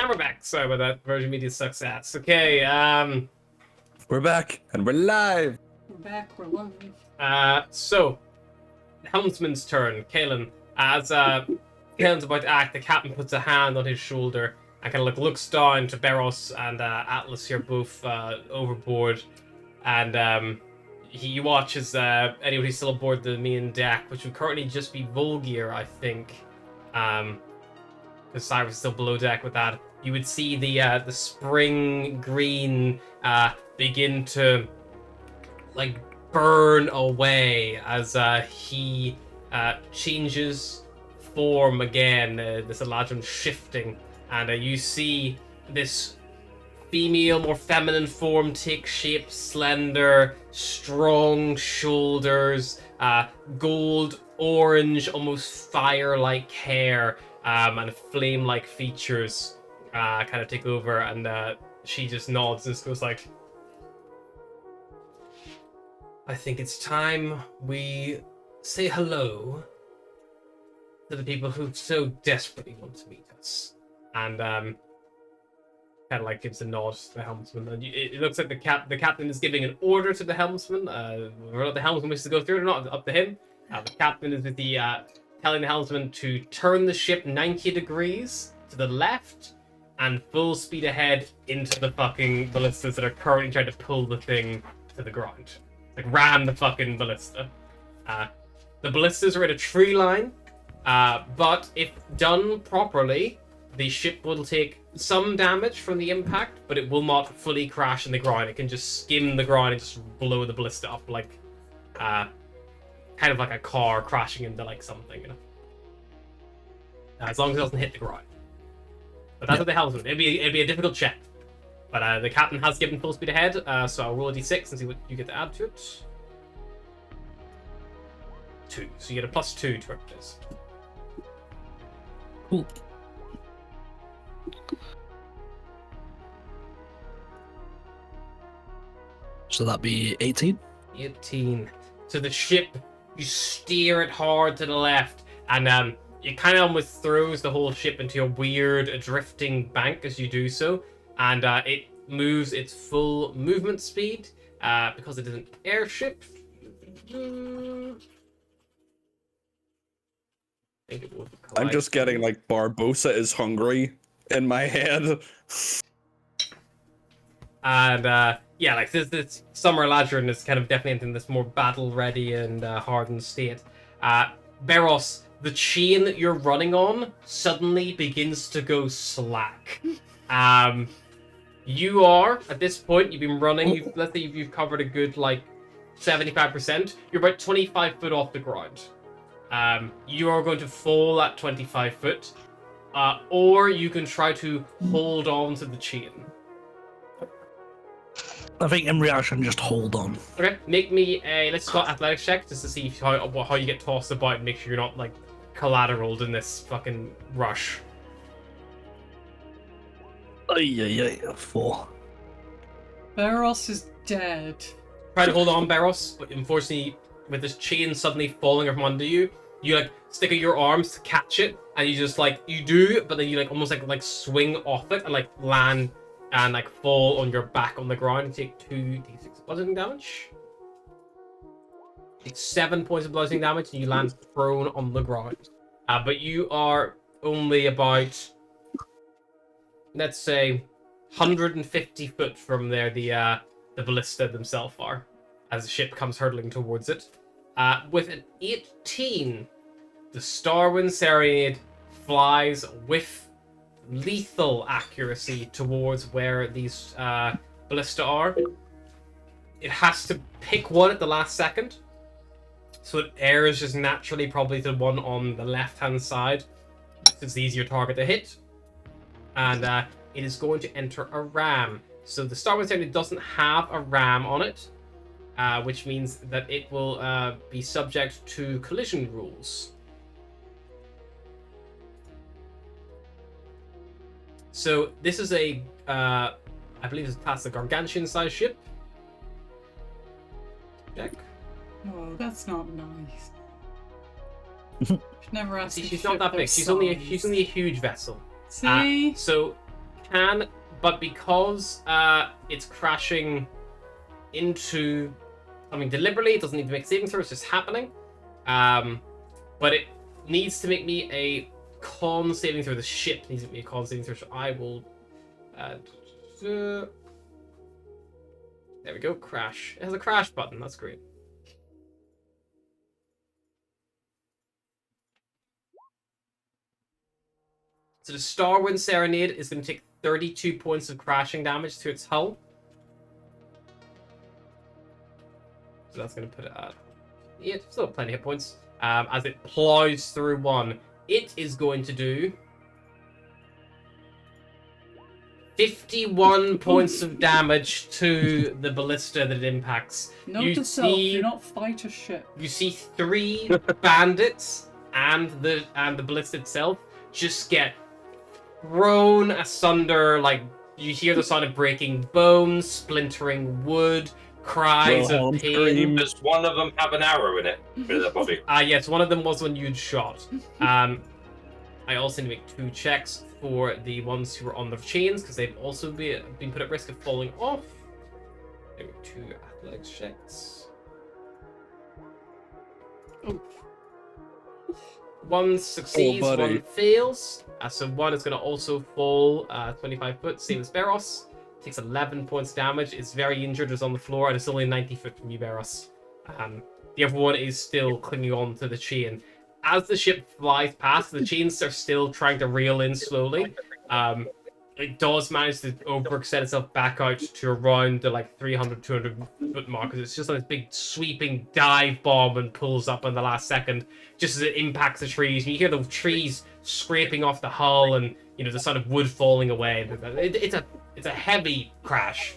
And we're back. Sorry about that. Virgin Media success. Okay, We're back, and we're live! We're back, we're live. So, the helmsman's turn. Kalen. As, Kalen's about to act, the captain puts a hand on his shoulder and kind of like looks down to Beros and, Atlas here both, overboard. And, he watches, anyone who's still aboard the main deck, which would currently just be Volgear, I think. Because Cyrus is still below deck with that. You would see the spring green begin to like burn away as he changes form again. This Eladrin shifting, and you see this female, more feminine form take shape, slender, strong shoulders, gold, orange, almost fire-like hair, and flame-like features kind of take over, and she just nods and just goes like, I think it's time we say hello to the people who so desperately want to meet us. And kind of like gives a nod to the helmsman. And it looks like the captain is giving an order to the helmsman. Whether the helmsman wishes to go through it or not, up to him. The captain is with the telling the helmsman to turn the ship 90 degrees to the left and full speed ahead into the fucking ballistas that are currently trying to pull the thing to the ground. Like, ram the fucking ballista. The ballistas are in a tree line, but if done properly, the ship will take some damage from the impact, but it will not fully crash in the ground. It can just skim the ground and just blow the ballista up, like, kind of like a car crashing into, like, something, you know? As long as it doesn't hit the ground. But that's what the helmsman. It'd be a difficult check. But the captain has given full speed ahead, so I'll roll a d6 and see what you get to add to it. 2. So you get a +2 to this. Cool. So that'd be 18? 18. So the ship, you steer it hard to the left, and it kind of almost throws the whole ship into a weird drifting bank as you do so, and it moves its full movement speed because it is an airship. I think it will I'm just getting like Barbosa is hungry in my head. And yeah, like this Summer Eladrin is kind of definitely in this more battle ready and hardened state. Beros, the chain that you're running on suddenly begins to go slack. You are, at this point, you've been running, let's say you've covered a good, like, 75%. You're about 25 foot off the ground. You are going to fall at 25 foot, or you can try to hold on to the chain. I think in reaction, just hold on. Okay, make me a, let's start athletics check just to see how you get tossed about and make sure you're not, like, collateraled in this fucking rush. Ay, 4. Beros is dead. Try to hold on, Beros, but unfortunately, with this chain suddenly falling from under you, you like stick out your arms to catch it, and you just like you do, but then you like almost like swing off it and like land and like fall on your back on the ground and take 2d6 bludgeoning damage. Take 7 points of bludgeoning damage, and you land prone on the ground. But you are only about, let's say, 150 foot from there. The ballista themselves are, as the ship comes hurtling towards it. With an 18, the Starwind Serenade flies with lethal accuracy towards where these ballista are. It has to pick one at the last second, so it airs just naturally probably to the one on the left-hand side. It's the easier target to hit. And it is going to enter a ram. So the Starwind Serenade doesn't have a ram on it, which means that it will be subject to collision rules. So this is a, I believe it's classed a gargantuan-sized ship. Check. Oh, that's not nice. Should never ask. See, she's not that big. She's only a huge vessel. See? So can, but because it's crashing into something deliberately, it doesn't need to make saving throws, it's just happening. But it needs to make me a con saving throw. The ship needs to make me a con saving throw, so I will... there we go, crash. It has a crash button, that's great. So the Starwind Serenade is going to take 32 points of crashing damage to its hull. So that's going to put it at... Yeah, still plenty of hit points. As it plows through one, it is going to do 51 points of damage to the ballista that it impacts. Note to self, do not fight a ship. You see 3 bandits and the ballista itself just get thrown asunder. Like, you hear the sound of breaking bones, splintering wood, cries of pain. Does one of them have an arrow in it with their body? Yes, one of them was one you'd shot. I also need to make 2 checks for the ones who are on the chains, because they've also been put at risk of falling off. Maybe 2 athletics checks. Oh. One succeeds, buddy. one fails. So one is going to also fall 25 foot, same as Beros. Takes 11 points damage. It's very injured, it's on the floor, and it's only 90 foot from you, Beros. The other one is still clinging on to the chain. As the ship flies past, the chains are still trying to reel in slowly. It does manage to overextend itself back out to around the like 300, 200 foot mark, because it's just like this big sweeping dive bomb and pulls up in the last second, just as it impacts the trees. And you hear the trees scraping off the hull, and the sound of wood falling away. It's a heavy crash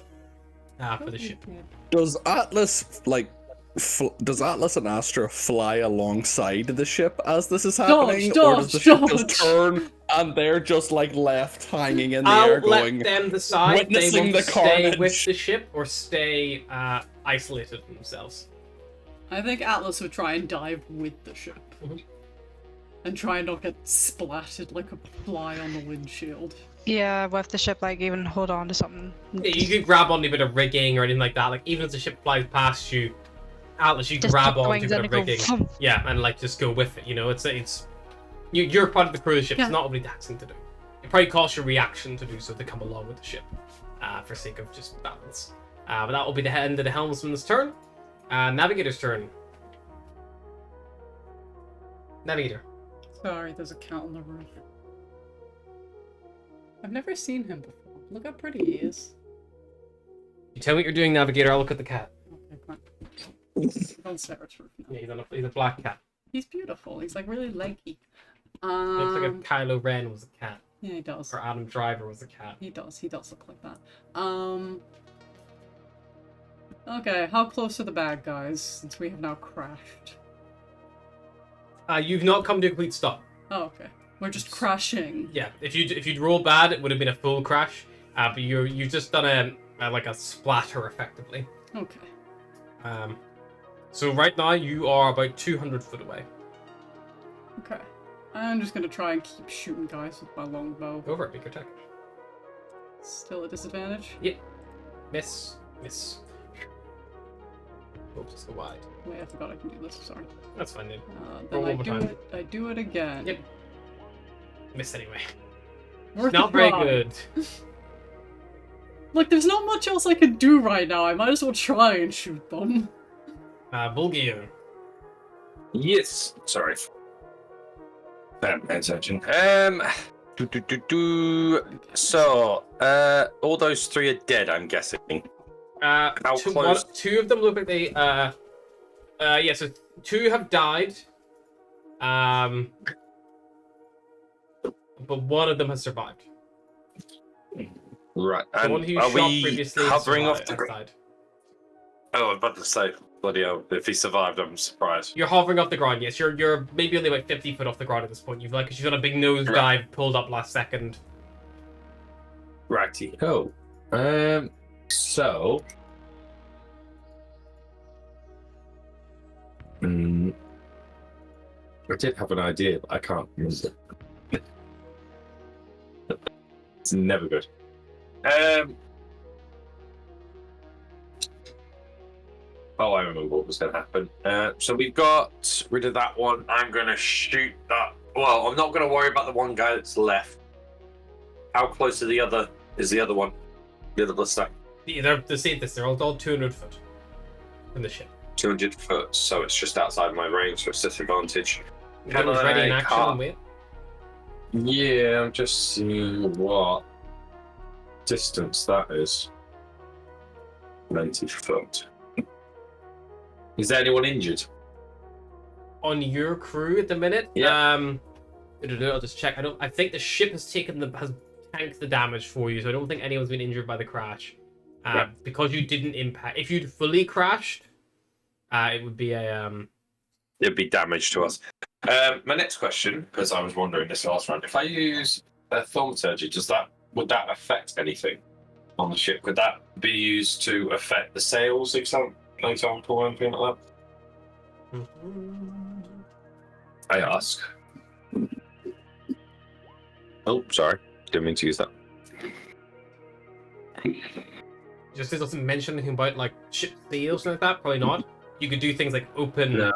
for the ship. Does Atlas does Atlas and Astra fly alongside the ship as this is happening, or does the ship just turn and they're just like left hanging in the air, going? Let them decide if they witnessing want to the stay carnage. with the ship or stay isolated themselves. I think Atlas would try and dive with the ship. Mhm. And try and not get splattered like a fly on the windshield. Yeah, with the ship, like, even hold on to something. Yeah, you could grab onto a bit of rigging or anything like that. Like, even if the ship flies past you, Atlas, you Just grab put the onto a wings bit in of and go, rigging. "Vroom." Yeah, and like just go with it. You're part of the crew of the ship. Yeah. It's not really taxing to do. It probably costs your reaction to do so, to come along with the ship, for sake of just balance. But that will be the end of the helmsman's turn. Navigator's turn. Navigator. Sorry, there's a cat on the roof. I've never seen him before. Look how pretty he is. You tell me what you're doing, Navigator. I'll look at the cat. Okay, come on. Don't stare at roof now. Yeah, he's a black cat. He's beautiful. He's like really leggy. Looks like if Kylo Ren was a cat, Yeah, he does. or Adam Driver was a cat. He does. He does look like that. Okay, how close are the bad guys, since we have now crashed? You've not come to a complete stop. Oh, okay. We're just crashing. Yeah, if you'd rolled bad, it would have been a full crash. But you've just done a splatter effectively. Okay. So right now you are about 200 foot away. Okay. I'm just gonna try and keep shooting guys with my longbow. Go for it, make your attack. Still a disadvantage? Miss. Oops, let's go wide. Wait, I forgot I can do this. Sorry. That's fine, dude. Then Roll I one do more time. it. I do it again. Yep. Miss anyway. Worth Not a very try. good. Look, there's not much else I can do right now. I might as well try and shoot them. Bulgio. Yes. Sorry. Paying attention. So, all those 3 are dead, I'm guessing. How close? 2 of them look like they. Yeah. So 2 have died. But 1 of them has survived. Right. The And one who are shot we previously hovering off survived, the has ground? died. Oh, I was about to say, bloody hell, if he survived, I'm surprised. You're hovering off the ground. Yes, you're maybe only about 50 foot off the ground at this point. You've like she's done a big nosedive, Right. pulled up last second. Righty ho. So. I did have an idea, but I can't remember. It's never good. Oh, I remember what was going to happen. So we've got rid of that one. I'm going to shoot that. Well, I'm not going to worry about the one guy that's left. How close to the other is the other one? The other blister? They're the same distance. They're all 200 foot from the ship. 200 foot, so it's just outside my range, so it's disadvantage. Gun is ready in action and wait. Yeah, I'm just seeing what distance that is. 90 foot. Is there anyone injured? On your crew at the minute? Yeah. I don't know, I'll just check. I think the ship has tanked the damage for you, so I don't think anyone's been injured by the crash. Right. Because you didn't impact. If you'd fully crashed, it would be a It'd be damage to us. My next question, because I was wondering this last round, if I use a thaumaturgy, would that affect anything on the ship? Could that be used to affect the sails, example, or anything like that? I ask. Oh, sorry. Didn't mean to use that. Just it doesn't mention anything about like ship sails or like that. Probably not. You could do things like open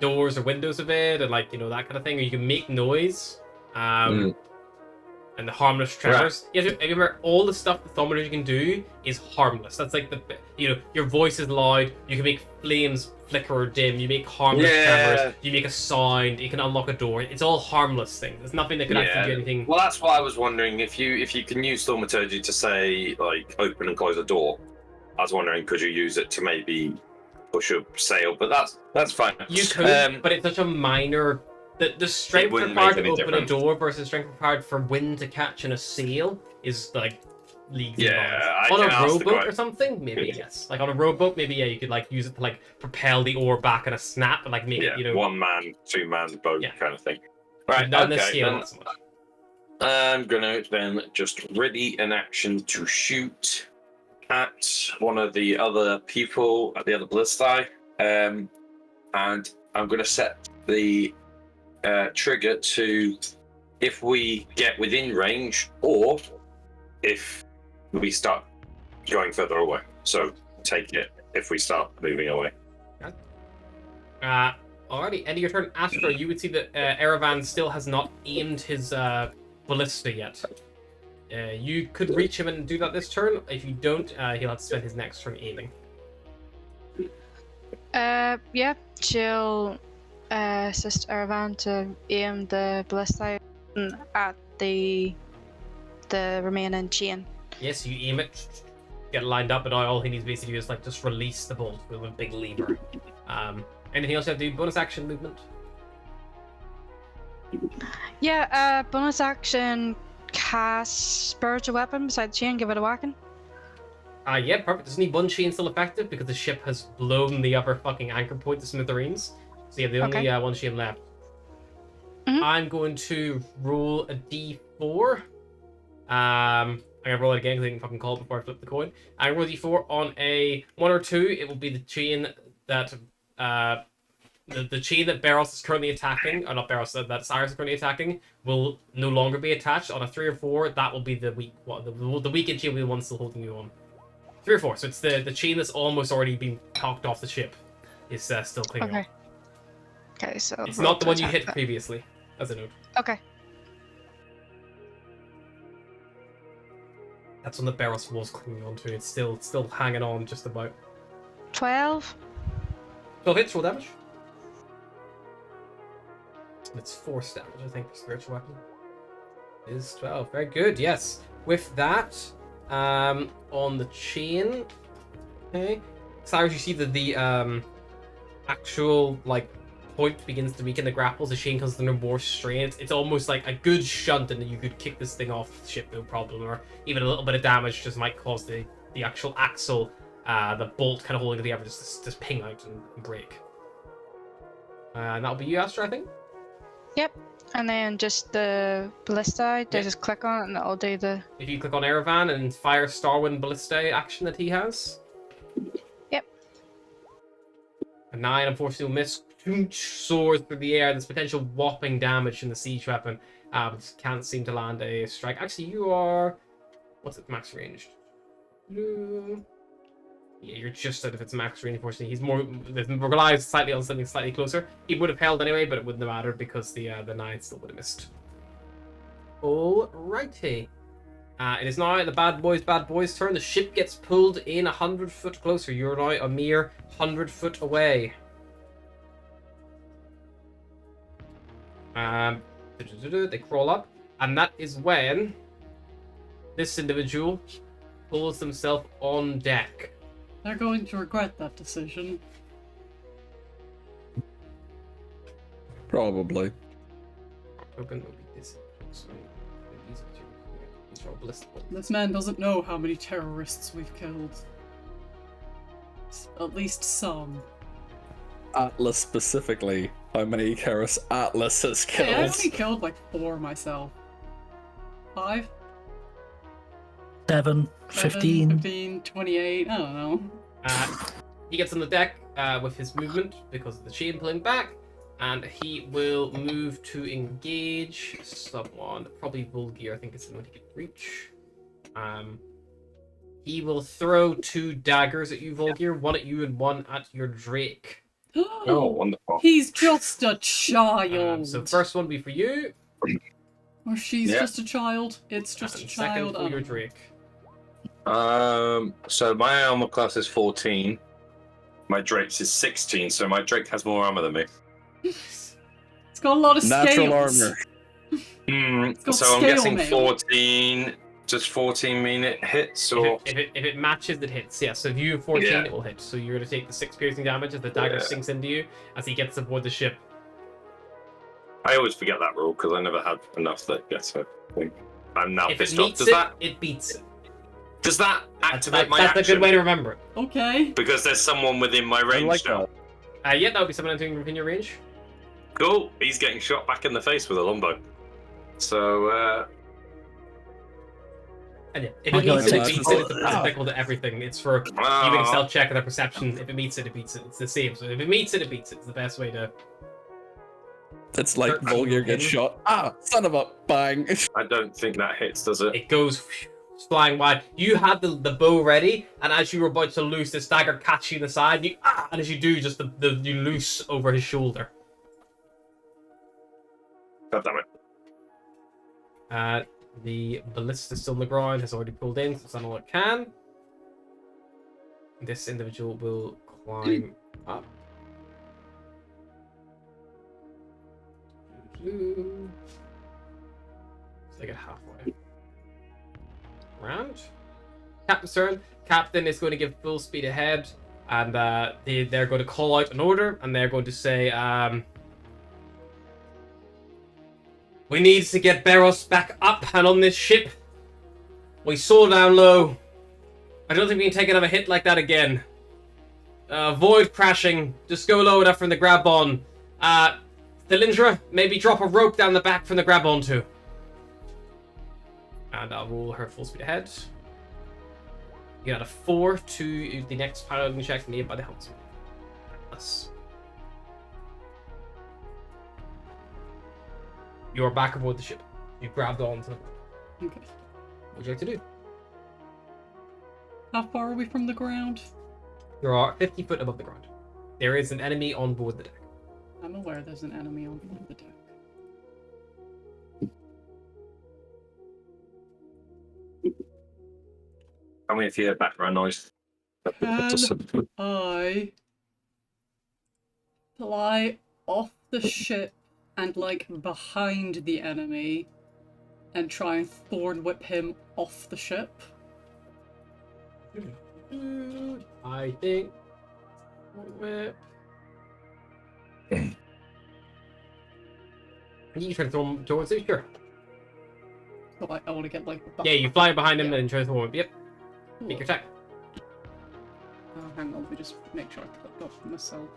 doors or windows of it, and like that kind of thing. Or you can make noise. And the harmless tremors. Right. Yeah, remember all the stuff the thaumaturgy can do is harmless. That's like your voice is loud. You can make flames flicker or dim. You make harmless tremors. You make a sound. You can unlock a door. It's all harmless things. There's nothing that could actually do anything. Well, that's why I was wondering if you can use thaumaturgy to say like open and close a door. I was wondering could you use it to maybe push a sail, but that's fine. You could, but it's such a minor. The strength required to open a door versus strength required for wind to catch in a sail is like leagues on a rowboat or something. Maybe yes, like on a rowboat, maybe you could like use it to like propel the oar back in a snap and like make it 1 man, 2 man boat kind of thing. Right, not okay. Sail, not so much. I'm gonna then just ready an action to shoot at one of the other people at the other ballistae, and I'm gonna set the trigger to if we get within range or if we start going further away. So take it if we start moving away. Alrighty, end of your turn. Astra, you would see that Erevan still has not aimed his ballista yet. You could reach him and do that this turn. If you don't, he'll have to spend his next turn aiming. Yeah, she'll assist Erevan to aim the ballista at the remaining chain. Yes, you aim it, get it lined up, and all he needs basically is like just release the bolt with a big lever. Anything else you have to do? Bonus action movement? Yeah, bonus action cast spiritual weapon beside the chain, give it a whacking. Yeah, perfect. Doesn't need one chain still effective because the ship has blown the upper fucking anchor point to smithereens. So you have the only one chain left. I'm going to roll a d4. I'm gonna roll it again because I can fucking call it before I flip the coin. I roll a d4 on a 1 or 2. It will be the chain that the chain that Barros is currently attacking, or not Barros, that Cyrus is currently attacking, will no longer be attached. On a 3 or 4, that will be the weak one. The weakened chain will be the one still holding you on. 3 or 4. So it's the chain that's almost already been knocked off the ship is still clinging on. Okay, so it's not the one you hit previously, as a note. Okay. That's one that Barros was clinging onto. It's still hanging on just about. 12. 12 hits, roll damage. It's force damage, I think, for spiritual weapon. It is 12. Very good, yes. With that, on the chain. Okay. Cyrus, you see that the actual like point begins to weaken the grapples. The chain comes under more strain. It's almost like a good shunt, and you could kick this thing off the ship no problem, or even a little bit of damage just might cause the actual axle, the bolt kind of holding it together, just ping out and break. And that'll be you, Astra, I think. Yep. And then just the ballista, just click on it and it'll do the... If you click on Erevan and fire Starwind Ballista action that he has. Yep. A 9, unfortunately, will miss. Soars through the air. There's potential whopping damage in the siege weapon. Can't seem to land a strike. Actually, you are... What's its max range? Yeah, you're just out of its max range, unfortunately. He's more... relies slightly on something slightly closer. He would have held anyway, but it wouldn't have mattered because the 9 still would have missed. Alrighty. It is now the bad boys' turn. The ship gets pulled in 100 foot closer. You're now a mere 100 foot away. They crawl up, and that is when this individual pulls himself on deck. They're going to regret that decision. Probably. Token will be this. So these are ballistic. This man doesn't know how many terrorists we've killed. At least some. Atlas specifically. How many Karis Atlas has killed? Hey, I only killed like 4 myself. 5? 7, 15. 15, 28, I don't know. He gets on the deck with his movement because of the chain pulling back, and he will move to engage someone. Probably Volgir, I think is the one he can reach. He will throw 2 daggers at you, Volgir. One at you and one at your Drake. Oh, wonderful. He's just a child. So first one will be for you. Or she's Yeah. just a child. It's just And a second child. for your Drake. So my armor class is 14. My Drake's is 16, so my Drake has more armor than me. It's got a lot of Natural scales. armor. got So I'm scale guessing mail. 14. Does 14 mean it hits, or If it matches, it hits. Yeah, so if you have 14, Yeah. it will hit. So you're going to take the 6 piercing damage as the dagger Yeah. sinks into you as he gets aboard the ship. I always forget that rule because I never had enough that gets it. I'm now If it pissed off. meets Does it, that it beats it. does that activate my That's action? a good way to remember it. Okay. Because there's someone within my I range like now. that. Yeah, that would be someone entering within your range. Cool. He's getting shot back in the face with a longbow. So And yeah, if Oh, it no, meets it, it it's- beats it. It's oh. applicable to everything. It's for giving a stealth check and a perception. If it meets it, it beats it. It's the same. So if it meets it, it beats it. It's the best way to... It's like 13 Volgir gets hit. shot. Son of a bang. I don't think that hits, does it? It goes flying wide. You had the bow ready, and as you were about to loose, this dagger catch you in the side, and, and as you do, just you loose over his shoulder. God damn it. The ballista still on the ground, has already pulled in, so it's done all it can. This individual will climb up. Let's take it halfway. Round. Captain's turn. Captain is going to give full speed ahead, and they're going to call out an order, and they're going to say, we need to get Barros back up and on this ship. We saw down low. I don't think we can take another hit like that again. Avoid crashing. Just go low enough from the grab on. Thilindra, maybe drop a rope down the back from the grab on too. And I'll roll her full speed ahead. You got a 4 to the next piloting check made by the helmsman. Plus. You're back aboard the ship. You grabbed onto the... Okay. What would you like to do? How far are we from the ground? You are 50 foot above the ground. There is an enemy on board the deck. I'm aware there's an enemy on board the deck. Tell me if you hear background noise. Can I fly off the ship and like behind the enemy and try and thorn whip him off the ship? I think... Whip. You can try to throw him towards it, sure. So I want to get like Yeah, you fly behind him Yeah. and try to throw him. Yep, Cool. make your attack. Oh, hang on, let me just make sure I clicked off myself.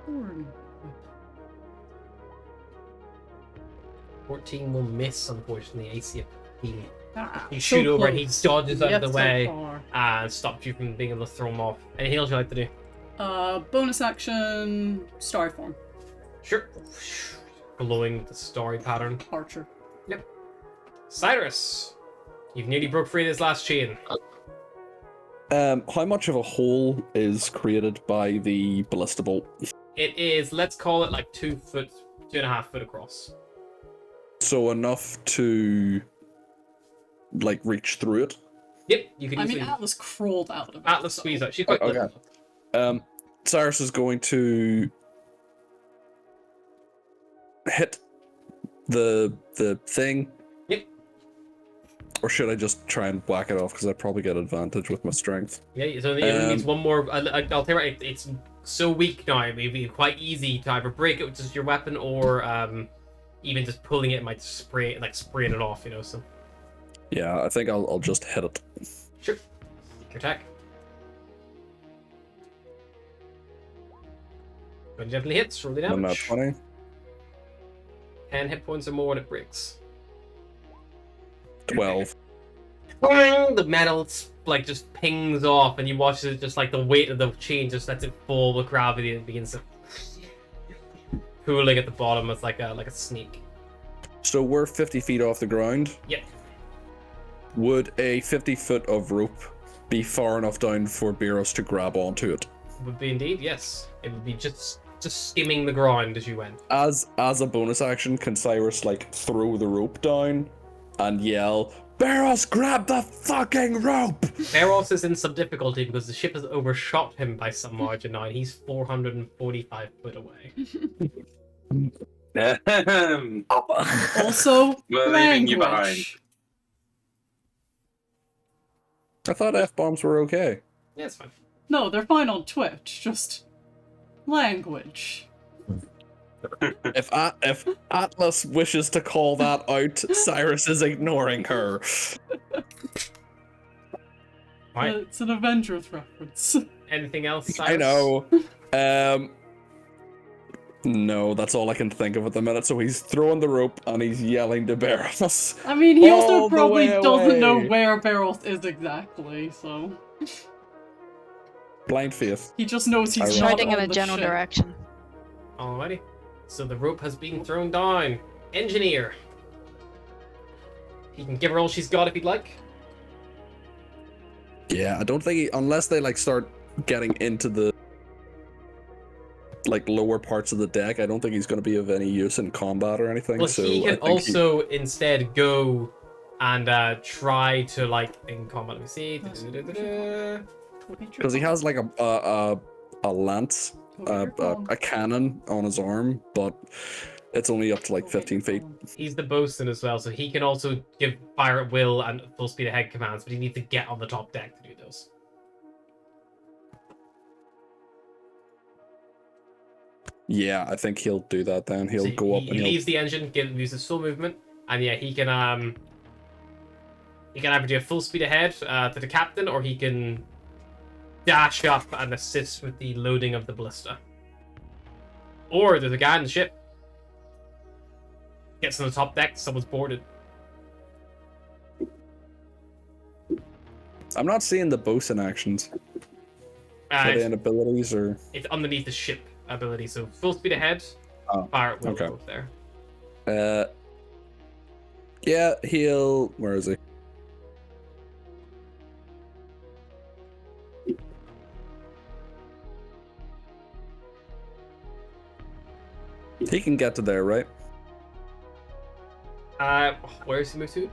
Thorn whip. 14 will miss, unfortunately. AC of 15. Ah, You so shoot over and he close. dodges out Yet of the so way far. and stops you from being able to throw him off. Anything else you like to do? Bonus action, starry form. Sure. Glowing with the story pattern. Archer. Yep. Cyrus, you've nearly broke free of this last chain. How much of a hole is created by the ballista bolt? It is, let's call it like 2 foot, 2.5 foot across. So enough to like reach through it. Yep, you can I easily. mean, Atlas crawled out of it. Atlas so- squeeze out. She's quite Okay. little. Cyrus is going to hit the thing. Yep. Or should I just try and whack it off? Because I probably get advantage with my strength. Yeah, so it only needs one more. I'll tell you what, it's so weak now. It would be quite easy to either break it with just your weapon, or even just pulling it might spraying it off. You know, so. Yeah, I think I'll just hit it. Sure. Your attack. When it definitely hits, roll the I'm at damage. 20. 10 hit points or more and it breaks. 12. The metal like just pings off, and you watch it just like the weight of the chain just lets it fall with gravity and begins to pooling at the bottom as like a snake. So we're 50 feet off the ground. Yep. Would a 50 foot of rope be far enough down for Beros to grab onto it? Would be indeed, yes. It would be just skimming the ground as you went. As a bonus action, can Cyrus like throw the rope down and yell, Beros, grab the fucking rope! Beros is in some difficulty because the ship has overshot him by some margin now, and he's 445 foot away. Also, We're leaving you behind. language. I thought F-bombs were okay. Yeah, it's fine. No, they're fine on Twitch. Just language. If Atlas wishes to call that out, Cyrus is ignoring her. Right. It's an Avengers reference. Anything else, Cyrus? I know. No, that's all I can think of at the minute. So he's throwing the rope and he's yelling to Beros. I mean, he also All the probably way doesn't know away. where Beros is exactly, so Blind faith. he just knows he's Ironic. not Shouting in on a the general ship. direction. Alrighty. So the rope has been thrown down. Engineer. You can give her all she's got if you'd like. Yeah, I don't think unless they like start getting into the like lower parts of the deck, I don't think he's going to be of any use in combat or anything. Well, so he I can think also instead go and try to like in combat. Let me see. because he has like a lance, a cannon on his arm, but it's only up to like 15 feet. He's the bosun as well, so he can also give fire at will and full speed ahead commands, but he needs to get on the top deck to do those. Yeah, I think he'll do that then. He'll So go up he and he'll... leaves the engine, uses full movement, and yeah, he can either do a full speed ahead to the captain, or he can dash up and assist with the loading of the ballista. Or there's a guy in the ship. Gets on the top deck, someone's boarded. I'm not seeing the bosun actions. Are they in abilities or... It's underneath the ship ability, so full speed ahead, Oh, fire at will okay. both there. Yeah, he'll... Where is he? He can get to there, right? Where is he moved to?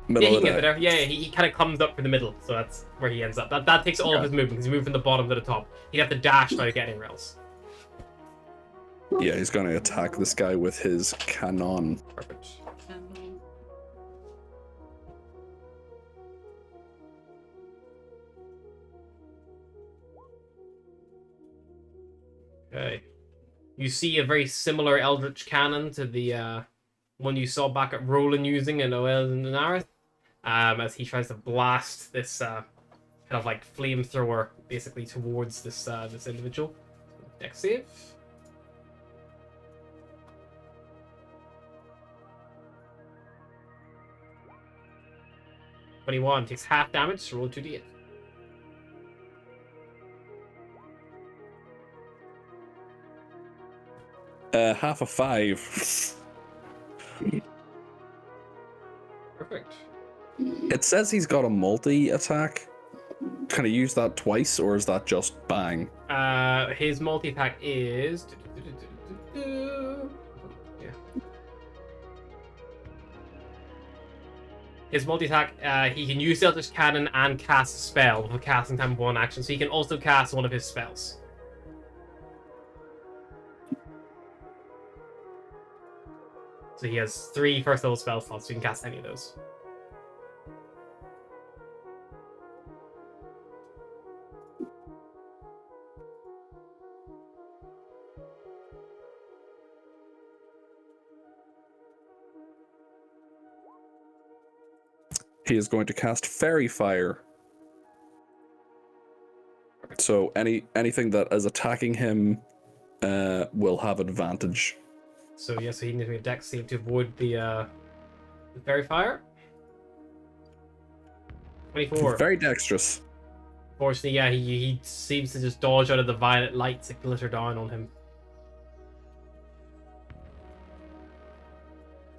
Middle Yeah, he of can the get deck. there. Yeah, he kind of comes up from the middle, so that's where he ends up. That takes all of Okay. his movement, because he moved from the bottom to the top. He'd have to dash now to get anywhere else. Yeah, he's gonna attack this guy with his cannon. Perfect. Okay. You see a very similar Eldritch Cannon to the one you saw back at Roland using in Oel and Nareth, as he tries to blast this kind of like flamethrower basically towards this this individual. Dex save. Takes half damage, so roll 2d8. Half a 5. Perfect. It says he's got a multi-attack. Can I use that twice, or is that just bang? His multi-attack is... Yeah. His multi-attack, he can use Eldritch Cannon and cast a spell with a casting time of 1 action, so he can also cast one of his spells. So he has 3 first level spell slots, so he can cast any of those. He is going to cast Fairy Fire. So anything that is attacking him will have advantage. So yeah, so he needs to make a dex save to avoid the fairy fire. 24. Very dexterous. Unfortunately, yeah, he seems to just dodge out of the violet lights that glitter down on him.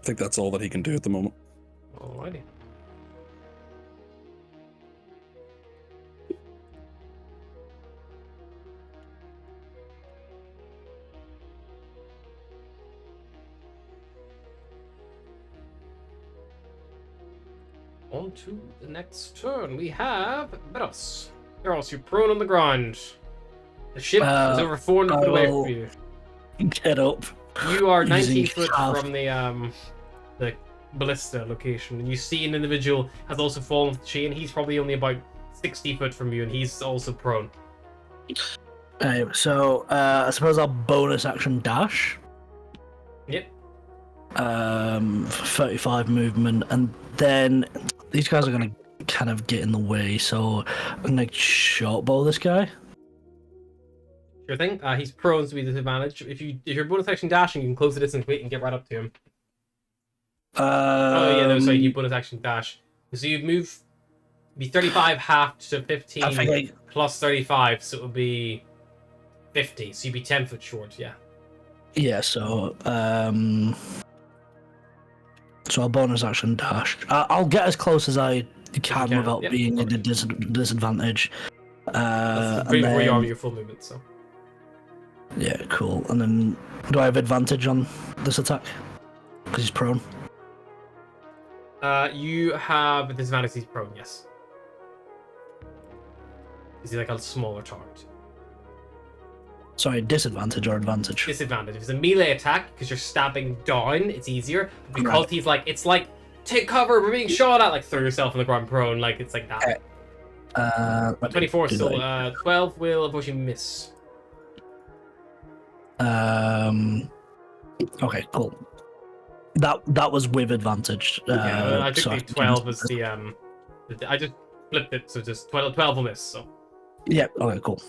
I think that's all that he can do at the moment. Alrighty. On to the next turn. We have Beros. Beros, you're prone on the ground. The ship is over 400 foot away from you. Get up. You are 19 Using foot half. from the ballista location, and you see an individual has also fallen off the chain. He's probably only about 60 foot from you, and he's also prone. So I suppose I'll bonus action dash. Yep. 35 movement, and then these guys are gonna kind of get in the way, so I'm gonna short bow this guy. Sure thing. He's prone, so we disadvantage. If you're bonus action dashing, you can close the distance, wait, and get right up to him. Oh yeah, no, sorry, you bonus action dash. So you move, be 35 half to 15 I think plus 35, so it would be 50. So you'd be 10 foot short. Yeah. yeah. So I'll bonus action dash. I'll get as close as I can without yep, being at a perfect. disadvantage. That's And before you are then, your full movement. So yeah, cool. And then do I have advantage on this attack? Because he's prone. you have a disadvantage. He's prone. Yes. Is he like a smaller target? Sorry, disadvantage or advantage? Disadvantage. If it's a melee attack, because you're stabbing down, it's easier. But because Right. he's like, it's like, take cover, we're being shot at, like throw yourself on the ground prone, like it's like that. Okay. 24, do so that. 12 will unfortunately miss. Okay, cool. That was with advantage. Yeah, I so think the 12 was the I just flipped it, so just 12 will miss. So Yeah. Okay. Cool.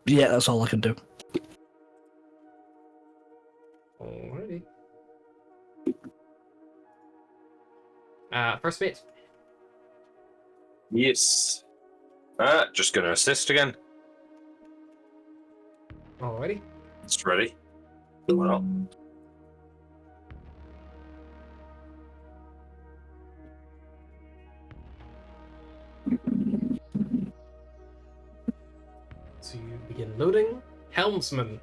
Yeah, that's all I can do. alrighty. First mate. Yes. Just gonna assist again. Alrighty. It's ready. Well, So you begin loading. Helmsman.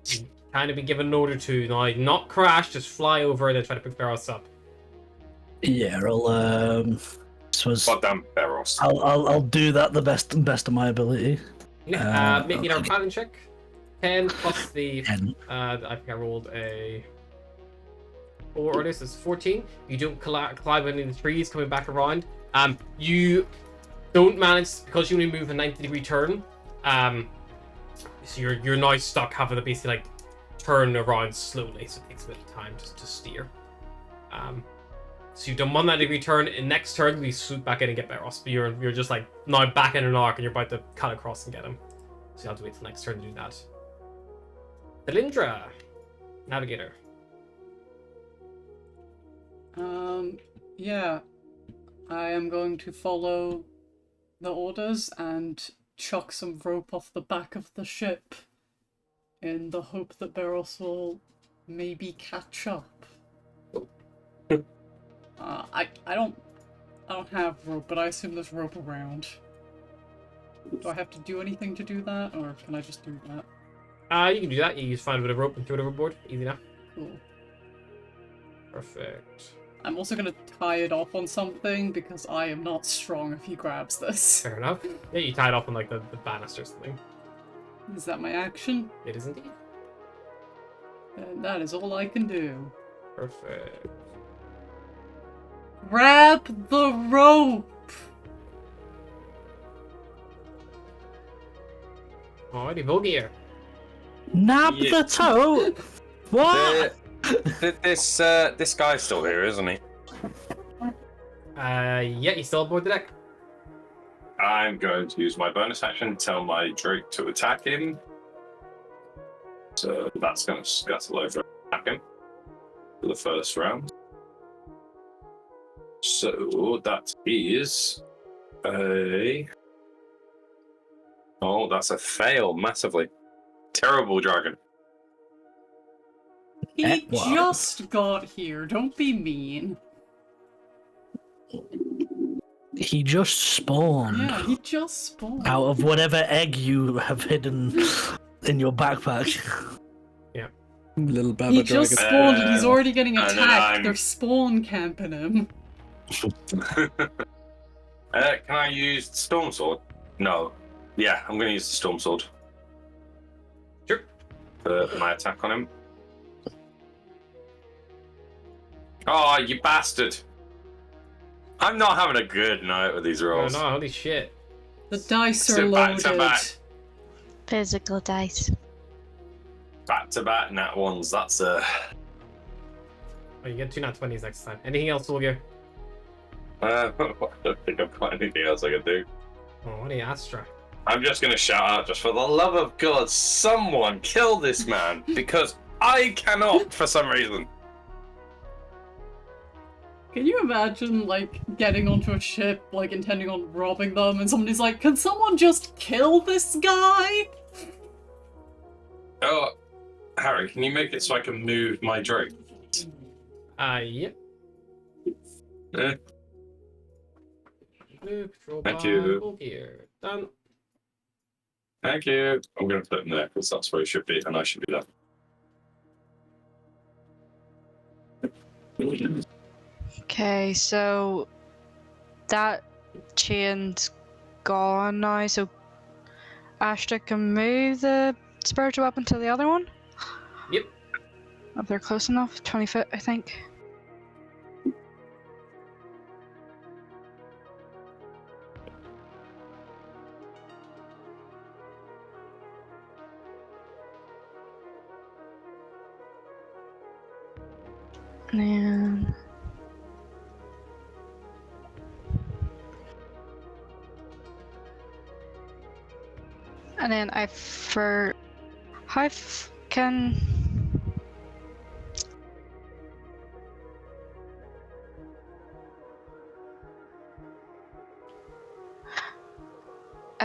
You kind of be given an order to now not crash, just fly over and then try to pick Barros up. Yeah, I'll suppose goddamn barrels. I'll do that the best of my ability. Make me an okay. Arcana check. 10 plus the 10. I think I rolled a 4 or this is 14. You don't climb any of the trees coming back around. You don't manage because you only move a 90-degree turn. So you're now stuck having to basically like turn around slowly, so it takes a bit of time just to steer. So you've done 190-degree turn. In next turn, we swoop back in and get Barros. But you're just like now back in an arc and you're about to cut across and get him. So you have to wait till next turn to do that. Delindra, Navigator. Yeah, I am going to follow the orders and chuck some rope off the back of the ship in the hope that Barros will maybe catch up. I don't have rope, but I assume there's rope around. Do I have to do anything to do that, or can I just do that? You can do that. You just find a bit of rope and throw it overboard. Easy enough. Cool. Perfect. I'm also gonna tie it off on something because I am not strong if he grabs this. Fair enough. Yeah, you tie it off on like the banister or something. Is that my action? It is indeed. And that is all I can do. Perfect. Grab the rope! Alrighty, Volgear. Nab Yeah. the toe? What? This guy's still here, isn't he? Yeah, he's still aboard the deck. I'm going to use my bonus action, tell my Drake to attack him. So that's going to scuttle over attack him for the first round. So that is a... Oh, that's a fail massively. Terrible dragon. He Wow. just got here, don't be mean. He just spawned Yeah, he just spawned. out of whatever egg you have hidden in your backpack. Little Baba He just dragon. spawned and he's already getting and then attacked. I'm- They're spawn camping him. Can I use the Storm Sword? No. Yeah, I'm going to use the Storm Sword. Sure. For my attack on him. Oh, you bastard. I'm not having a good night with these Oh rolls. no, holy shit. The dice are Sit back loaded. to back. Physical dice. Back to back nat ones. That's Oh, you get 2 nat 20s next time. Anything else, Volgear? I don't think I've got anything else I can do. Oh, what are you, Astra? I'm just going to shout out, just for the love of God, someone kill this man, because I cannot for some reason. Can you imagine, like, getting onto a ship, like, intending on robbing them, and somebody's like, can someone just kill this guy? Oh, Harry, can you make it so I can move my Drake? Yep. Eh, Move, control Thank by you. Volgear. Done. thank you. I'm going to put him there, because that's where he should be, and I should be there. Okay, so that chain's gone now, so Astra can move the spiritual weapon to the other one? Yep. If they're close enough, 20 foot, I think. And then can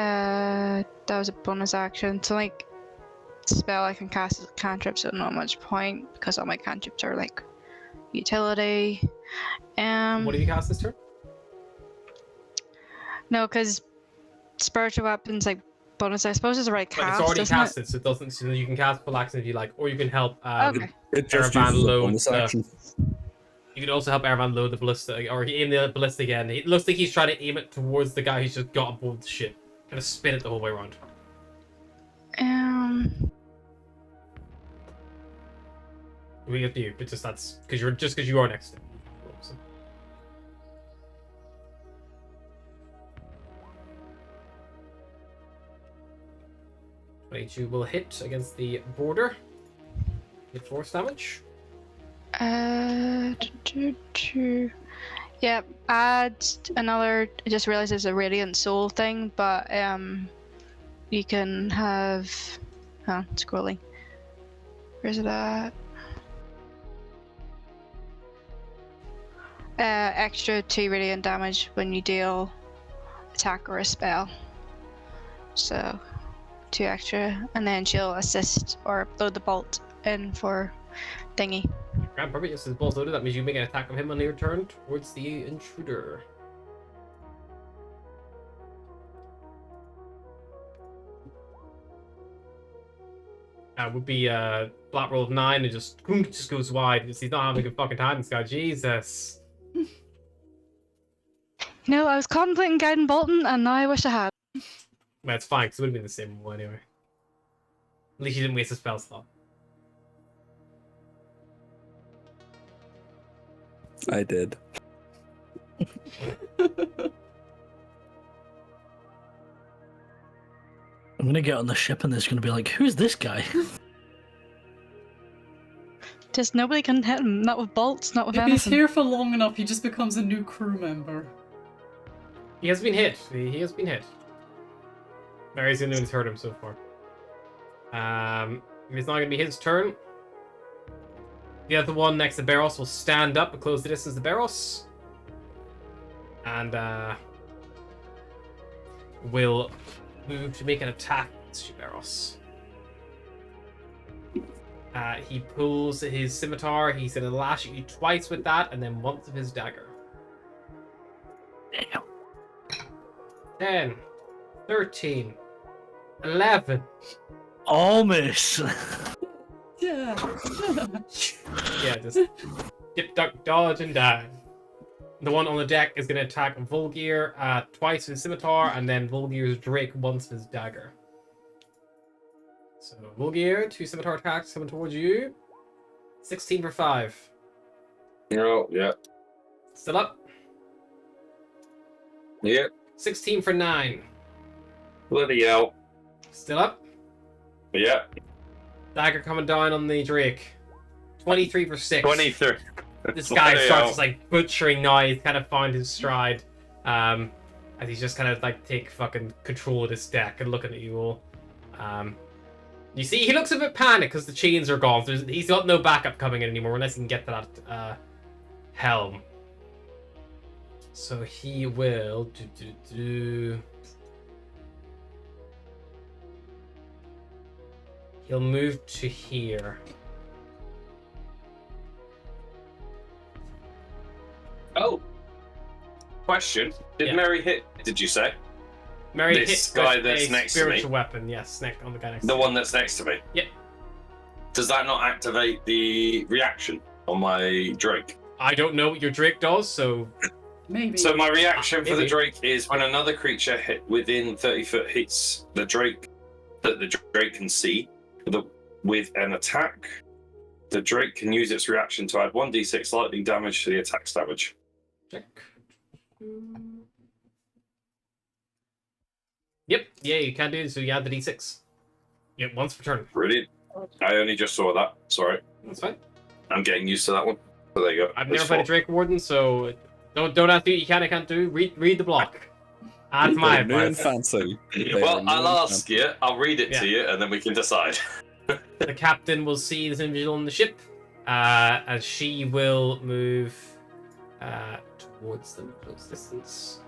that was a bonus action. So like spell I can cast as a cantrip, so not much point because all my cantrips are like utility. What do you cast this turn? No, because spiritual weapons like bonus. I suppose it's already But cast. it's already isn't casted, so it doesn't. So you can cast full action if you like, or you can help. Okay. It just Caravan uses a loads bonus the- action. You can also help Erevan load the ballista, or aim the ballista again. It looks like he's trying to aim it towards the guy who's just got aboard the ship. Kind of spin it the whole way around. We get to you, but just that's because you are next to him. So. You will hit against the border. Hit force damage. Yeah, add another. I just realized it's a radiant soul thing, but you can have. Oh, scrolling. Where's it at? Extra 2 radiant damage when you deal attack or a spell. So 2 extra, and then she'll assist or load the bolt in for Dingy. Grand perfect. Yes, his ball's loaded. That means you make an attack on him on your turn towards the intruder. Would be a flat roll of 9 and just goes wide. He's not having a fucking time, this guy. Jesus. No, I was contemplating guiding Bolton, and now I wish I had. That's fine, because it would have been the same one anyway. At least you didn't waste a spell slot. I did. I'm gonna get on the ship and there's gonna be like, who's this guy? Just nobody can hit him. Not with bolts, not with If anything. he's here for long enough, he just becomes a new crew member. He has been hit. He has been hit. Mary's the only one who's hurt him so far. If it's not going to be his turn, the other one next to Barros will stand up and close the distance to Barros. And will move to make an attack against you, Barros. He pulls his scimitar. He's going to lash at you twice with that, and then once with his dagger. Damn. 10, 13, 11. Oh, miss. Yeah. Yeah, just dip, duck, dodge, and dive. The one on the deck is going to attack Volgir twice with his scimitar, and then Volgir's Drake once with his dagger. So, Volgir, 2 scimitar attacks coming towards you. 16 for 5. Oh, yeah. Still up. Yep. 16 for 9. Bloody hell. Still up. Yeah. Dagger coming down on the Drake. 23 for 6. 23. This guy Bloody starts hell. just, like butchering now. He's kind of found his stride. As he's just kind of like take fucking control of this deck and looking at you all. You see, he looks a bit panicked because the chains are gone. He's got no backup coming in anymore unless he can get to that helm. So he will He'll move to here. Oh. Question. Did Yeah. Mary hit, did you say? Mary This hit guy with that's a next to me? spiritual weapon. Yes, on the guy next The to me. one that's next to me? Yep. Does that not activate the reaction on my Drake? I don't know what your Drake does, so Maybe. So my reaction for the Maybe. Drake is when another creature hit within 30 foot hits the Drake that the Drake can see with an attack, the Drake can use its reaction to add 1d6 lightning damage to the attack's damage. check. Yep, yeah, you can do it, so you add the d6. Yep, once per turn. Brilliant. I only just saw that. Sorry. That's fine. I'm getting used to that one. So there you go. I've That's never played a four. Drake Warden, so don't ask me what you can and can't do. Read the block. That's my They're new and advice. fancy. They're Well, new I'll and ask fancy. you. I'll read it Yeah. to you, and then we can decide. The captain will see this individual on the ship, and she will move towards them, close distance.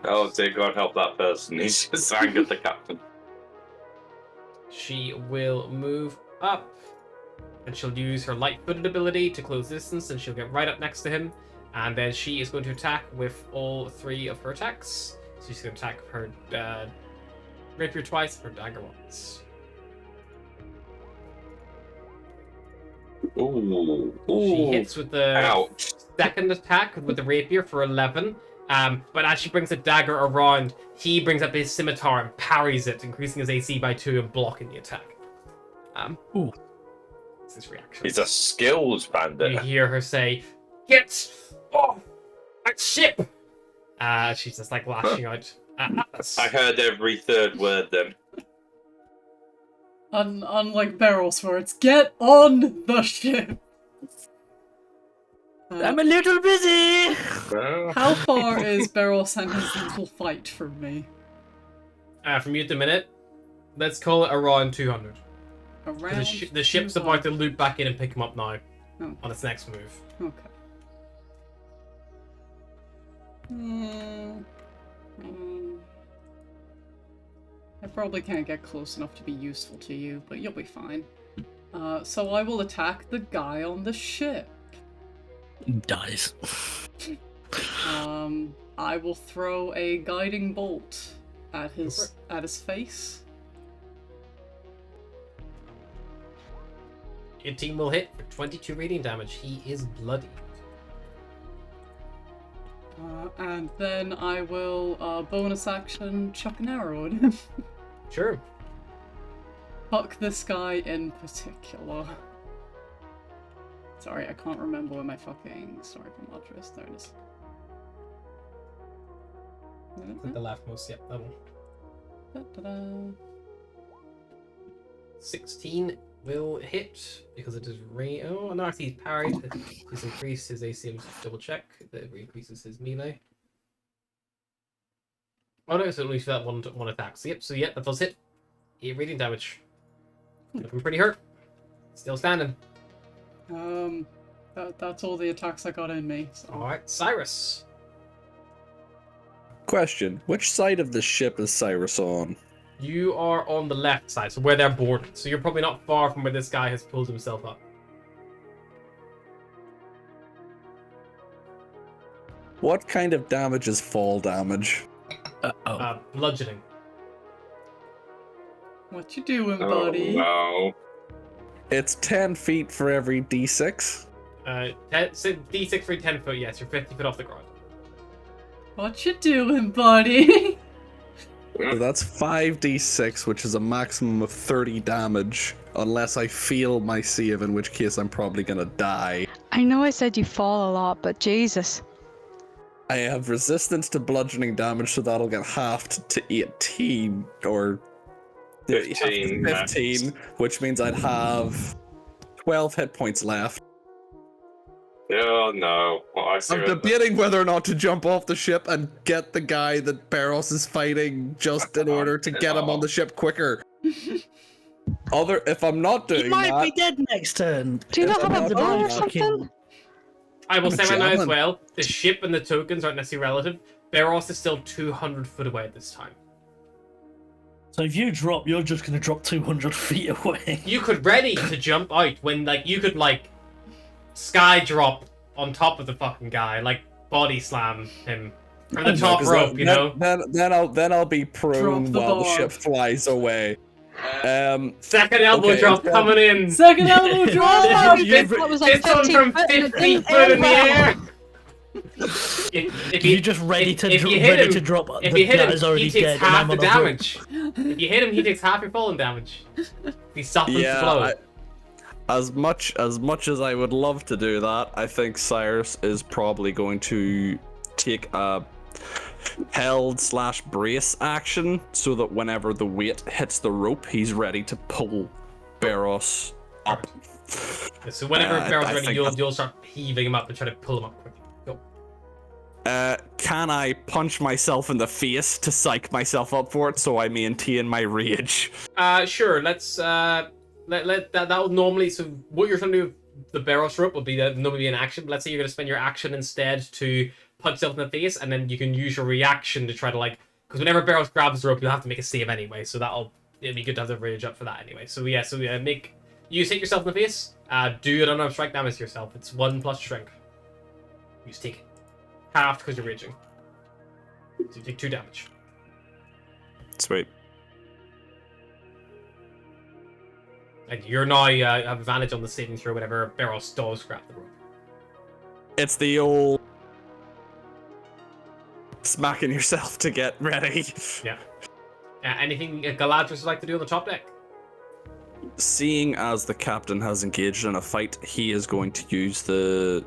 Oh, dear God, help that person. He's just angered the captain. She will move up, and she'll use her light-footed ability to close distance, and she'll get right up next to him. And then she is going to attack with all 3 of her attacks. So she's going to attack her rapier twice, her dagger once. Ooh. She hits with the Ouch. second attack with the rapier for 11. But as she brings the dagger around, he brings up his scimitar and parries it, increasing his AC by 2 and blocking the attack. Ooh. That's his reaction. He's a skills You bandit. hear her say, "Get off that ship!" She's just like lashing out at us. I heard every third word then. Unlike Barrel's words, get on the ship! I'm a little busy. How far is Barros and his little fight from me? From you at the minute, let's call it around 200. Around The ship's about to loop back in and pick him up now Oh. on its next move. Okay. I probably can't get close enough to be useful to you, but you'll be fine. So I will attack the guy on the ship. Dies. I will throw a guiding bolt at his face. Your team will hit for 22 radiant damage. He is bloody. And then I will bonus action chuck an arrow at him. Sure. Fuck this guy in particular. Sorry, I can't remember where my fucking story from address. There it is. At the leftmost, yep, that one. Da-da-da. 16 will hit because it is rain. Oh, no, actually, he's parried. He's increased his AC. I'm just double check that it increases his melee. Oh no, so at least for that one attack. So yep, that does hit. 8 radiant damage. Looking pretty hurt. Still standing. That's all the attacks I got in me. So. Alright, Cyrus. Question: which side of the ship is Cyrus on? You are on the left side, so where they're boarded. So you're probably not far from where this guy has pulled himself up. What kind of damage is fall damage? Bludgeoning. What you doing, Oh, buddy? no. It's 10 feet for every d6. So D6 for 10 foot, yes, you're 50 foot off the ground. What you doing, buddy? So that's 5d6, which is a maximum of 30 damage, unless I fail my save, in which case I'm probably gonna die. I know I said you fall a lot, but Jesus. I have resistance to bludgeoning damage, so that'll get halved to 18, or 15, 15, which means I'd have 12 hit points left. Oh no. Well, I see I'm it. debating whether or not to jump off the ship and get the guy that Barros is fighting, just in order to get him on the ship quicker. If I'm not doing He might that, be dead next turn. Do you If not I'm have a not bow doing or that, something? I will I'm a say right now as javelin. well, the ship and the tokens aren't necessarily relative. Barros is still 200 foot away at this time. So if you drop, you're just going to drop 200 feet away. You could ready to jump out when, like, you could, like, sky drop on top of the fucking guy, like, body slam him from the top 'cause rope, you know? Then I'll be prone Drop the while the bar. ship flies away. Second elbow Okay, drop and- coming in. Second elbow drop! That was like This one 15 from foot 50 foot in the air. If You're just ready to if you hit him, drop. If the you hit guy him, is already he takes dead, and half I'm the on a rope. damage. If you hit him, he takes half your falling damage. He softens the blow. As much as I would love to do that, I think Cyrus is probably going to take a held/brace action, so that whenever the weight hits the rope, he's ready to pull Barros up. So whenever Barrow's I ready, think you'll start heaving him up and try to pull him up quickly. Go. Can I punch myself in the face to psych myself up for it, so I maintain my rage? Sure. Let's let that will normally. So what you're trying to do with the Barros rope would be normally be an action. But let's say you're going to spend your action instead to punch yourself in the face, and then you can use your reaction to try to, like, because whenever Barros grabs the rope, you'll have to make a save anyway. So it'll be good to have the rage up for that anyway. So yeah, make you hit yourself in the face. Do an unarmed strike damage to yourself. It's 1 plus strength. You just take half because you're raging. So you take 2 damage. Sweet. And you're now have advantage on the saving throw whenever Barros does grab the rope. It's the old smacking yourself to get ready. Yeah. Anything Galadriel would like to do on the top deck? Seeing as the captain has engaged in a fight, he is going to use the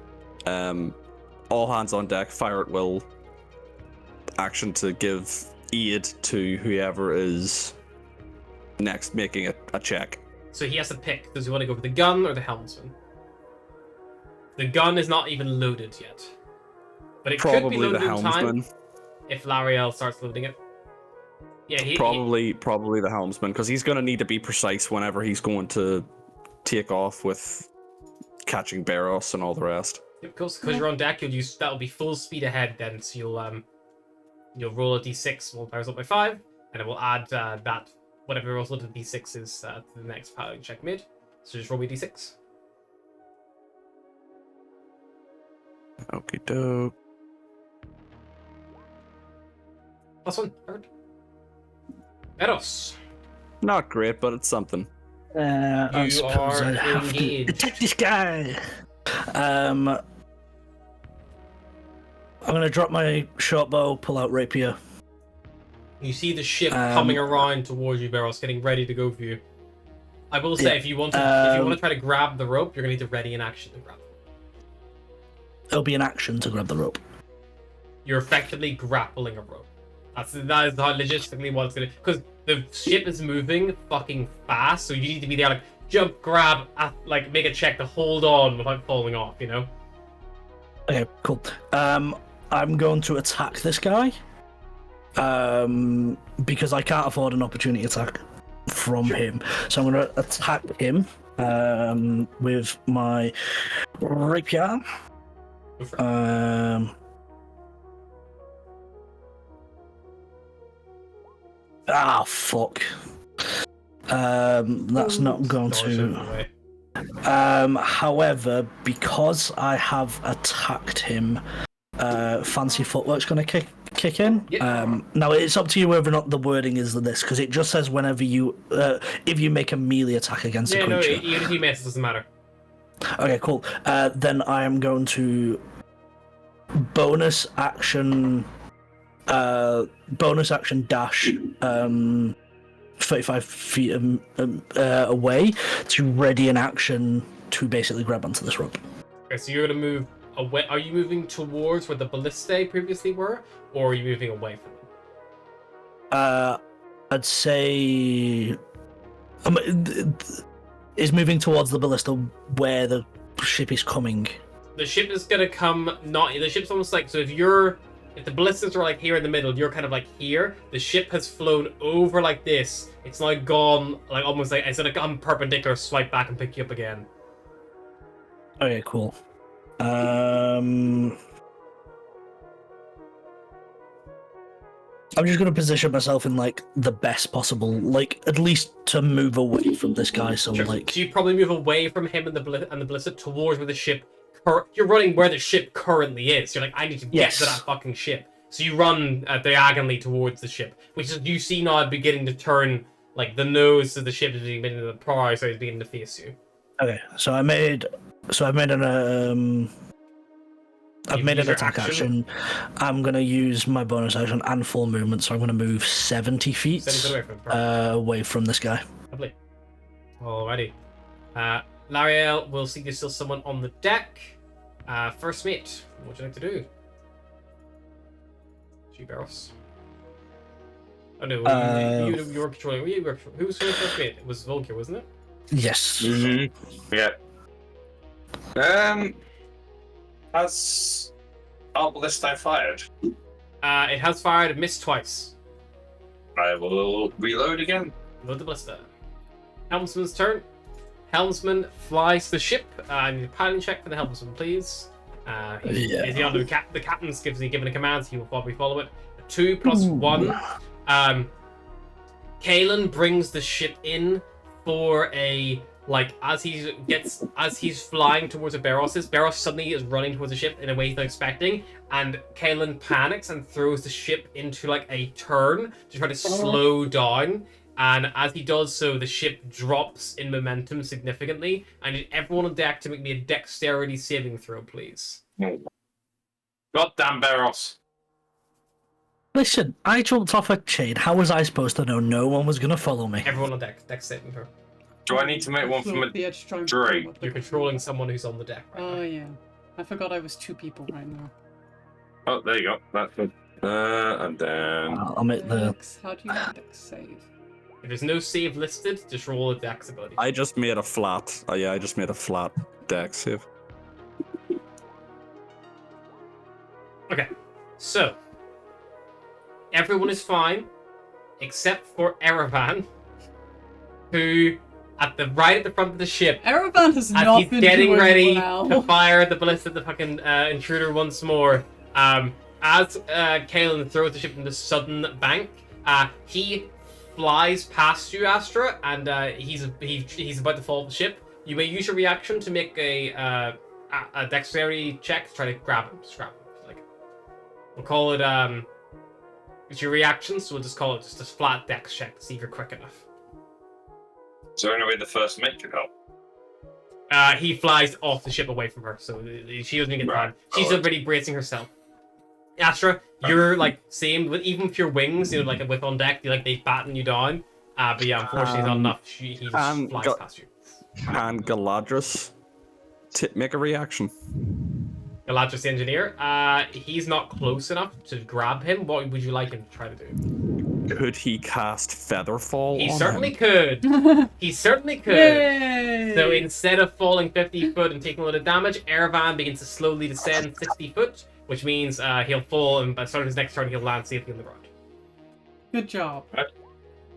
all hands on deck, fire at will action to give aid to whoever is next making a check. So he has to pick. Does he want to go for the gun or the helmsman? The gun is not even loaded yet. But it could be Probably loaded the in time helmsman. if Lariel starts loading it. Yeah, Probably the helmsman, because he's going to need to be precise whenever he's going to take off with catching Barros and all the rest. Because you're on deck, that'll be full speed ahead then. So you'll roll a d6 multipliers up by 5, and it will add that whatever rolls to d6 is to the next piloting check mid. So just roll me d6. Okie doke. +1. Perfect. Eros. Not great, but it's something. I You suppose are I have to engaged. attack this guy. I'm gonna drop my short bow, pull out rapier. You see the ship coming around towards you, Barros, getting ready to go for you. I will say, Yeah, if you want to try to grab the rope, you're gonna need to ready an action to grab it. It'll be an action to grab the rope. You're effectively grappling a rope. That is how logistically what it's gonna. Because the ship is moving fucking fast, so you need to be there, like jump, grab, like make a check to hold on without falling off. You know. Okay, cool. I'm going to attack this guy. Because I can't afford an opportunity attack from him. So I'm going to attack him with my rapier. Fuck. That's not going to. However, because I have attacked him, fancy footwork's going to kick in. Yep. Now it's up to you whether or not the wording is this, because it just says whenever you, if you make a melee attack against a creature. Yeah, no, even if you miss, it doesn't matter. Okay, cool. Then I am going to bonus action dash 35 feet away to ready an action to basically grab onto this rope. Okay, so you're gonna move away. Are you moving towards where the ballistae previously were, or are you moving away from them? I'd say is moving towards the ballista where the ship is coming. The ship is gonna come. The ship's almost like, so if the ballistas are like here in the middle, you're kind of like here. The ship has flown over like this. It's now gone, like almost like it's gonna come perpendicular, swipe back and pick you up again. Okay, cool. I'm just gonna position myself in like the best possible, like at least to move away from this guy. So Sure. like, So you probably move away from him and the ballista towards where the ship. You're running where the ship currently is. You're like, I need to get to that fucking ship. So you run diagonally towards the ship, which is you see now beginning to turn, like the nose of the ship is beginning to the prow, so it's beginning to face you. okay, so I've made an attack action. I'm gonna use my bonus action and full movement, so I'm gonna move 70 feet 70 feet away from away from this guy. Lovely. Alrighty. Lariel, we'll see there's still someone on the deck. First mate, what would you like to do? Barros. Oh no, you were controlling. Who was first mate? It was Volker, wasn't it? Yes. Mm-hmm. Yeah. Has our ballista fired? It has fired and missed twice. I will reload again. Load the ballista. Helmsman's turn. Helmsman flies the ship. I need a piloting check for the helmsman, please. He's the captain's given a command, so he will probably follow it. 2 + 1. Kalen brings the ship in for a as he's flying towards a Barros suddenly is running towards the ship in a way he's not expecting, and Kalen panics and throws the ship into like a turn to try to slow down. And as he does so, the ship drops in momentum significantly. I need everyone on deck to make me a dexterity saving throw, please. Goddamn Barros. Listen, I jumped off a chain. How was I supposed to know no one was gonna follow me? Everyone on deck, dex saving throw. Do I need to make one from a the edge to try and Drake? pull up the You're controlling someone who's on the deck right Oh now. yeah, I forgot I was 2 people right now. Oh, there you go. That's good. And then I'll make the. Dex, how do you make dex save? If there's no save listed, just roll a dex ability. I just made a flat. I just made a flat dex save. Okay, so everyone is fine except for Erevan, who at the front of the ship, Erevan has as not he's been getting doing ready well. to fire the ballista at the fucking intruder once more. As Kalen throws the ship into the sudden bank, He flies past you, Astra, and he's about to fall off the ship. You may use your reaction to make a dexterity check to try to grab him. Just grab him. Like, we'll call it it's your reaction, so we'll just call it just a flat dex check to see if you're quick enough. Is there any way the first mate could help? He flies off the ship away from her, so she doesn't get time. She's already bracing herself. Astra, you're like same with even with your wings, you know, like with on deck, they batten you down. But yeah, unfortunately, not enough. He just flies past you. Can Galadris make a reaction? Galadris the engineer. He's not close enough to grab him. What would you like him to try to do? Could he cast Featherfall? He on certainly him? could. He certainly could. Yay! So instead of falling 50 foot and taking a lot of damage, Erevan begins to slowly descend 60 foot, which means he'll fall, and by the start of his next turn, he'll land safely on the ground. Good job. I'm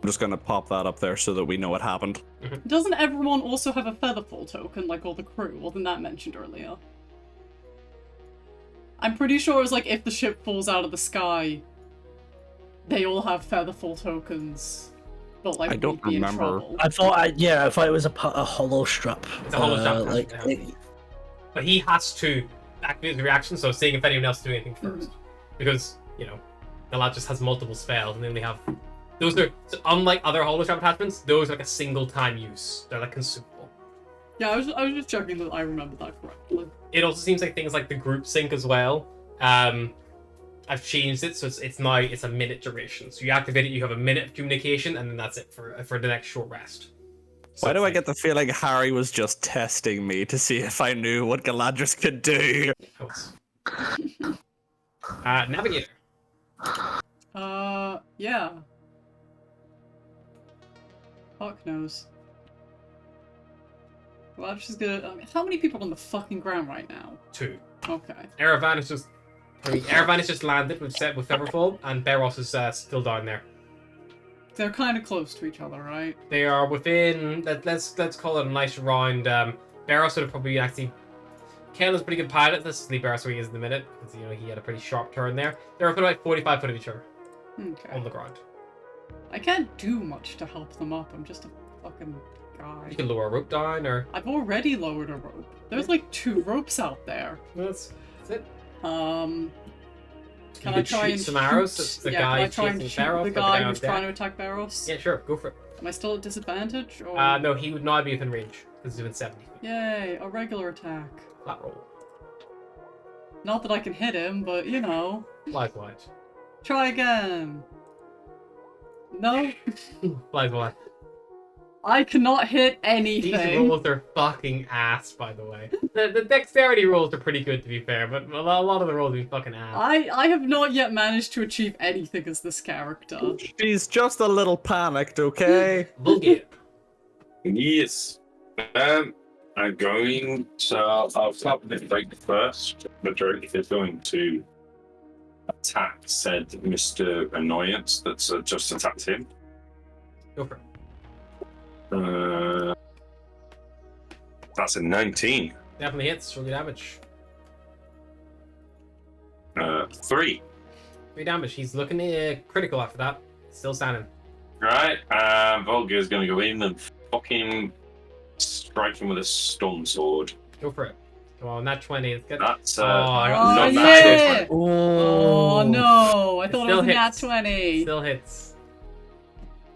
just gonna pop that up there so that we know what happened. Doesn't everyone also have a Featherfall token, like all the crew? Wasn't that mentioned earlier? I'm pretty sure it's like if the ship falls out of the sky, they all have Featherfall tokens. But like, I don't we'd be in remember. trouble. I thought it was a hollow strap. It's a hollow strap. Like, But he has to activate the reaction, so seeing if anyone else is doing anything first. Because, Galadris has multiple spells, and then they have... Those are, so unlike other hollow strap attachments, those are like a single time use. They're like consumable. Yeah, I was just checking that I remember that correctly. It also seems like things like the group sync as well. I've changed it, so it's now a minute duration. So you activate it, you have a minute of communication, and then that's it for the next short rest. So Why do I get the feeling Harry was just testing me to see if I knew what Galadris could do? Navigator. Yeah. Fuck knows. Well, I'm just gonna... how many people are on the fucking ground right now? 2. Okay. Erevan is just landed with Featherfall, and Beros is still down there. They're kind of close to each other, right? They are within. Let's call it a nice round. Beros would have probably actually. Kayla's a pretty good pilot. Let's leave Beros where he is in the minute because he had a pretty sharp turn there. They're within about 45 foot of each other Okay. on the ground. I can't do much to help them up. I'm just a fucking guy. You can lower a rope down, or I've already lowered a rope. There's like 2 ropes out there. that's it. Can You I could try shoot and some arrows at the yeah, guy can I try and chasing shoot Beros, the but guy on who's deck. trying to attack Beros? Yeah, sure, go for it. Am I still at disadvantage? Or... No, he would not be within range because he's within 70 feet. Yay, a regular attack. Flat roll. Not that I can hit him, but Flies wide. Try again. No, Flies wide. I cannot hit These anything. rolls are fucking ass, by the way. The dexterity rolls are pretty good, to be fair, but a lot of the rolls are fucking ass. I have not yet managed to achieve anything as this character. She's just a little panicked, okay? Vulgate. Yes. I'm going to. I'll start with the Drake first. The Drake is going to attack said Mr. Annoyance that's just attacked him. Go for it. That's a 19. Definitely hits. Roll your damage. 3. 3 damage. He's looking critical after that. Still standing. Right. Volga is going to go in and fucking strike him with a stone sword. Go for it. Come on, that 20. It's good. That's I Oh, got not yeah! oh, Oh no, I It thought it still was a nat hits. 20. Still hits.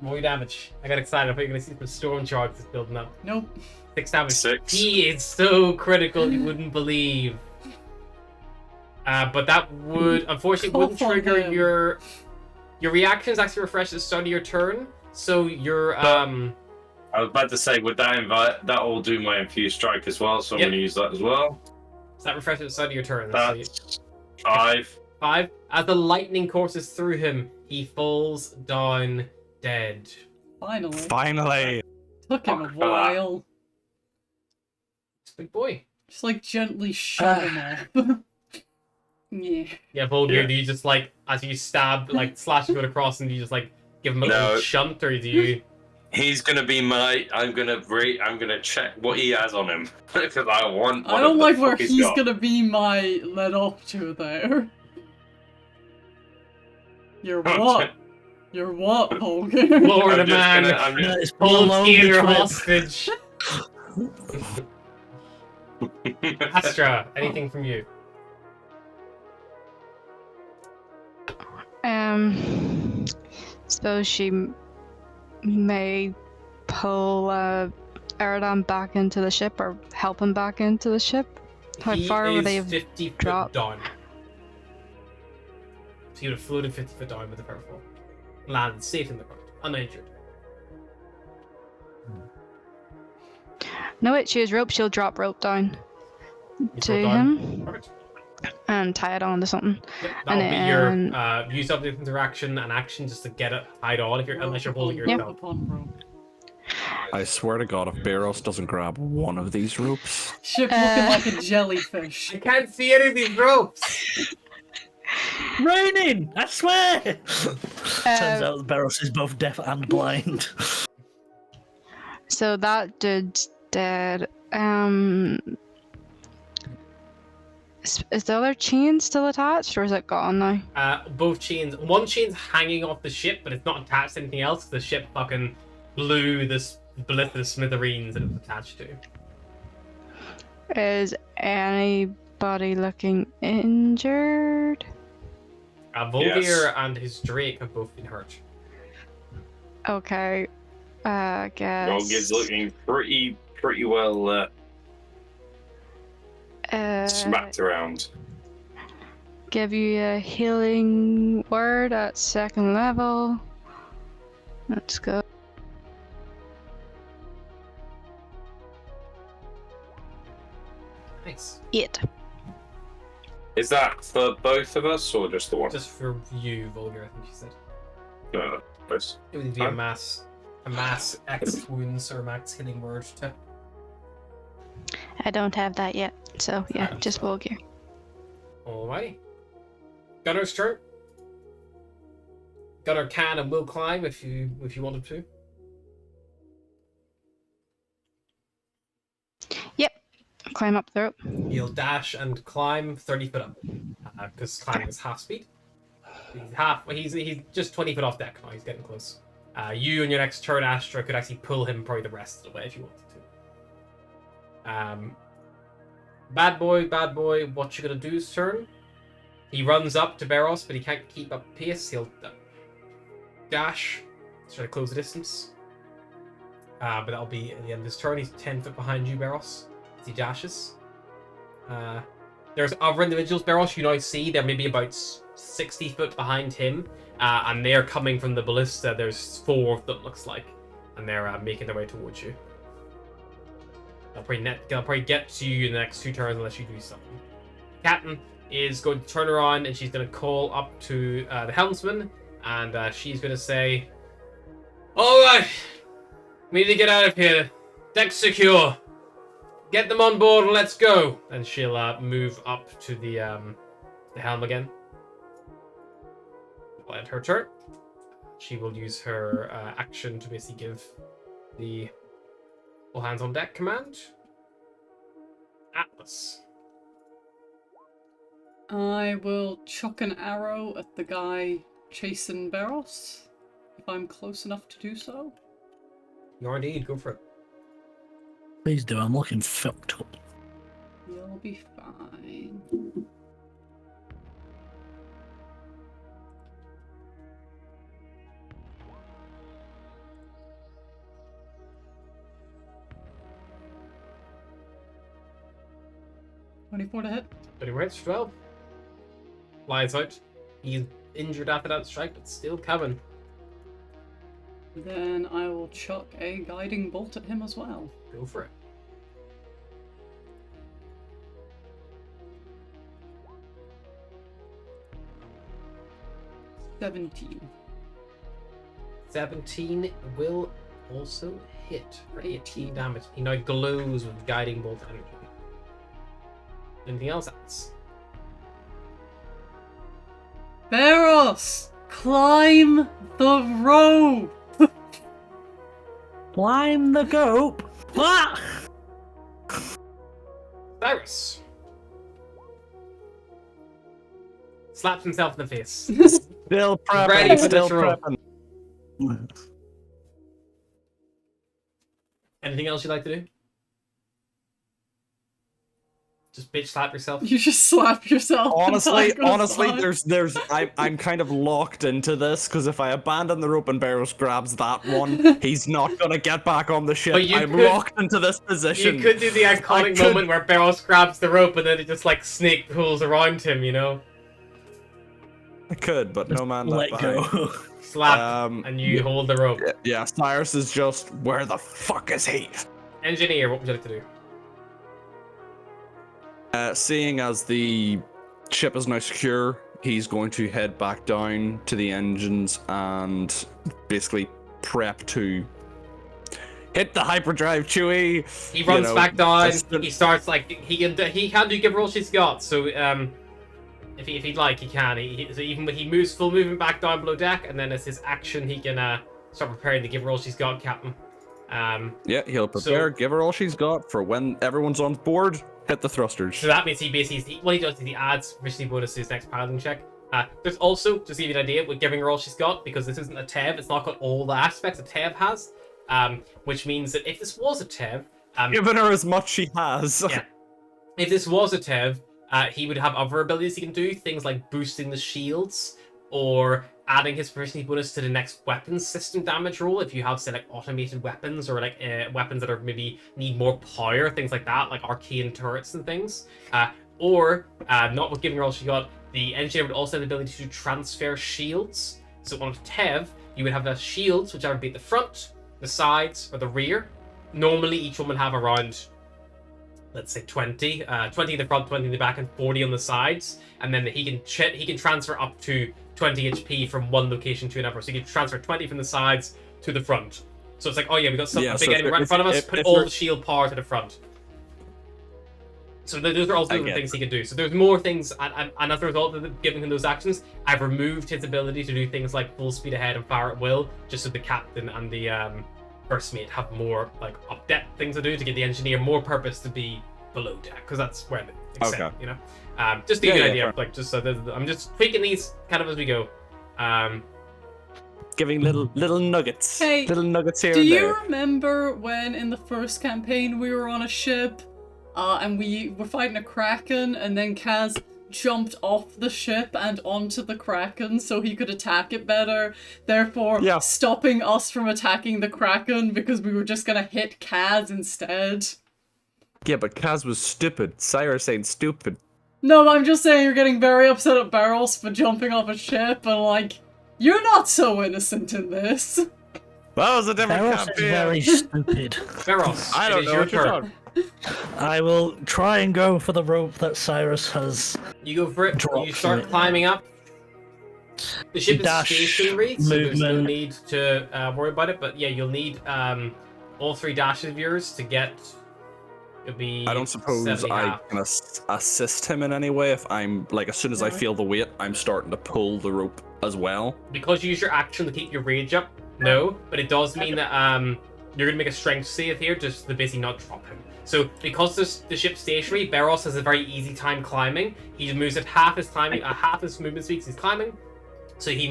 More damage. I got excited. I thought you were going to see some storm charges building up. Nope. 6 damage. 6. He is so critical you wouldn't believe. But that would unfortunately wouldn't Cough on trigger him. your reactions actually refresh at the start of your turn. So your I was about to say, would that invite that will do my infused strike as well? So I'm Yep. going to use that as well. so that refreshes at the start of your turn. So That's 5. 5. As the lightning courses through him, he falls down dead. Finally. Finally. Took him a Fuck for that. while. It's a big boy. Just like gently shove him off. Yeah. Yeah, Volga, Yeah. do you just like as you stab, like slash it across, and do you just like give him a No. little shunt, or do you? He's going to be my. I'm going to check what he has on him because I want. I don't like where he's he's got. gonna be my led off to there. You're Oh, what? You're what, Holger? Florida I'm just man. gonna- I'm just- It's been a Hold long Peter trip. hostage. Astra, anything from you? Suppose she may pull Eridan back into the ship or help him back into the ship. How He far is would they have 50 foot dropped? down. So he would have floated 50 foot down with the powerful. Landed safe in the ground, uninjured. No, wait, she has rope. She'll drop rope down You to throw it down. him Perfect. and tie it onto something. Yep, that'll And be your then- use up the interaction and action just to get it tied on if you're unless you're holding Rope yourself. upon rope. I swear to God, if Beros doesn't grab one of these ropes, Ship looking like a jellyfish. I can't see any of these ropes. Raining! I swear! Turns out Beros is both deaf and blind. So that dude's dead. Is the other chain still attached or is it gone now? Both chains. One chain's hanging off the ship, but it's not attached to anything else. The ship fucking blew this the smithereens that it was attached to. Is anybody looking injured? Volgir Yes. and his Drake have both been hurt. Okay. Guess. Golgid's looking pretty well smacked around. Give you a healing word at 2nd level. Let's go. Nice. 8. Is that for both of us or just the one? Just for you, Volgir, I think she said. Both. It would be a mass X wounds or max healing word to. I don't have that yet, so yeah, just Volgir. Alrighty. Gunner's turn. Gunner can and will climb if you wanted to. Climb up the rope. He'll dash and climb 30 foot up. Because climbing is half speed. He's just 20 foot off deck now, he's getting close. You on your next turn, Astra, could actually pull him probably the rest of the way if you wanted to. Bad boy, what you gonna do, turn? He runs up to Beros, but he can't keep up pace. He'll dash, try to close the distance. But that'll be at the end of his turn. He's 10 foot behind you, Beros. He dashes. There's other individuals, Beros, you now see. They're maybe about 60 foot behind him. And they're coming from the ballista. There's 4 of them, looks like. And they're making their way towards you. They'll probably get to you in the next 2 turns unless you do something. Captain is going to turn around and she's going to call up to the helmsman. And she's going to say, "Alright, we need to get out of here. Deck secure. Get them on board and let's go." And she'll move up to the helm again. Let her turn. She will use her action to basically give the all hands on deck command. Atlas. I will chuck an arrow at the guy chasing Beros, if I'm close enough to do so. You are indeed. Go for it. Please do, I'm looking fucked up. You'll be fine. $24 to hit. 30 hits, 12. Flies out. He's injured after that strike, but still coming. Then I will chuck a guiding bolt at him as well. Go for it. $17. 17 will also hit for 18 damage. He now glows with guiding bolt energy. Anything else, Alex? Beros! Climb the rope! Climb the gope! Ah! Cyrus slaps himself in the face. still prepping, Ready for the still throw. prepping. Anything else you'd like to do? Just bitch slap yourself. You just slap yourself. Honestly, and that goes on. I'm kind of locked into this because if I abandon the rope and Barrows grabs that one, he's not gonna get back on the ship. But you I'm could- locked into this position. You could do the iconic could- moment where Barrows grabs the rope and then it just like snake pulls around him, you know? I could, but no man Let left behind. go. Slap and you hold the rope. Yeah, Cyrus is just, where the fuck is he? Engineer, what would you like to do? Seeing as the ship is now secure, he's going to head back down to the engines and basically prep to hit the hyperdrive, Chewie. He runs back down. assistant- He starts like he can do give roll she's got. So if he'd like he can. So even when he moves full movement back down below deck, and then as his action he can start preparing to give roll she's got, Captain. Yeah, he'll prepare, give her all she's got for when everyone's on board. Hit the thrusters. So that means he basically what he does is he adds proficiency bonus to his next piloting check. There's also, just to give you an idea, with giving her all she's got, because this isn't a TEV, it's not got all the aspects a TEV has, which means that if this was a TEV... Giving her as much she has. Yeah. If this was a TEV, he would have other abilities he can do, things like boosting the shields, or adding his proficiency bonus to the next weapons system damage roll if you have, say, like automated weapons or like weapons that are maybe need more power, things like that, like arcane turrets and things. Or not with giving her all she got, the engineer would also have the ability to transfer shields. So on a TEV, you would have the shields, which would be at the front, the sides, or the rear. Normally, each one would have around, let's say 20 in the front, 20 in the back, and 40 on the sides. And then he can transfer up to 20 HP from one location to another. So you can transfer 20 from the sides to the front. So it's like, oh yeah, we got something big enemy right in front of us, put all the shield power to the front. So those are also the things he can do. So there's more things, and as a result of giving him those actions, I've removed his ability to do things like full speed ahead and fire at will, just so the captain and the first mate have more like up deck things to do to give the engineer more purpose to be below deck, because that's where they excel, you know. Just to give you an idea, like just so I'm just tweaking these kind of as we go. Giving little nuggets, Hey, little nuggets here Do and you there. remember when in the first campaign we were on a ship and we were fighting a kraken and then Kaz jumped off the ship and onto the kraken so he could attack it better, therefore stopping us from attacking the kraken because we were just gonna hit Kaz instead? Yeah, but Kaz was stupid. Cyrus ain't stupid. No, I'm just saying you're getting very upset at Barrels for jumping off a ship and like, you're not so innocent in this. That was a different Barros is campaign. very stupid. Barros, I don't know what you're talking. I will try and go for the rope that Cyrus has. You go for it. Drop You start it. climbing up. The ship is Dash, stationary, so there's no movement. need to worry about it. But yeah, you'll need all 3 dashes of yours to get. It'll be. I don't suppose 70 I half. can assist him in any way if I'm like as soon as I feel the weight, I'm starting to pull the rope as well. Because you use your action to keep your rage up. No, but it does mean that you're gonna make a strength save here just to basically not drop him. So because the ship's stationary, Barros has a very easy time climbing. He moves at half his climbing, half his movement speed. He's climbing. So he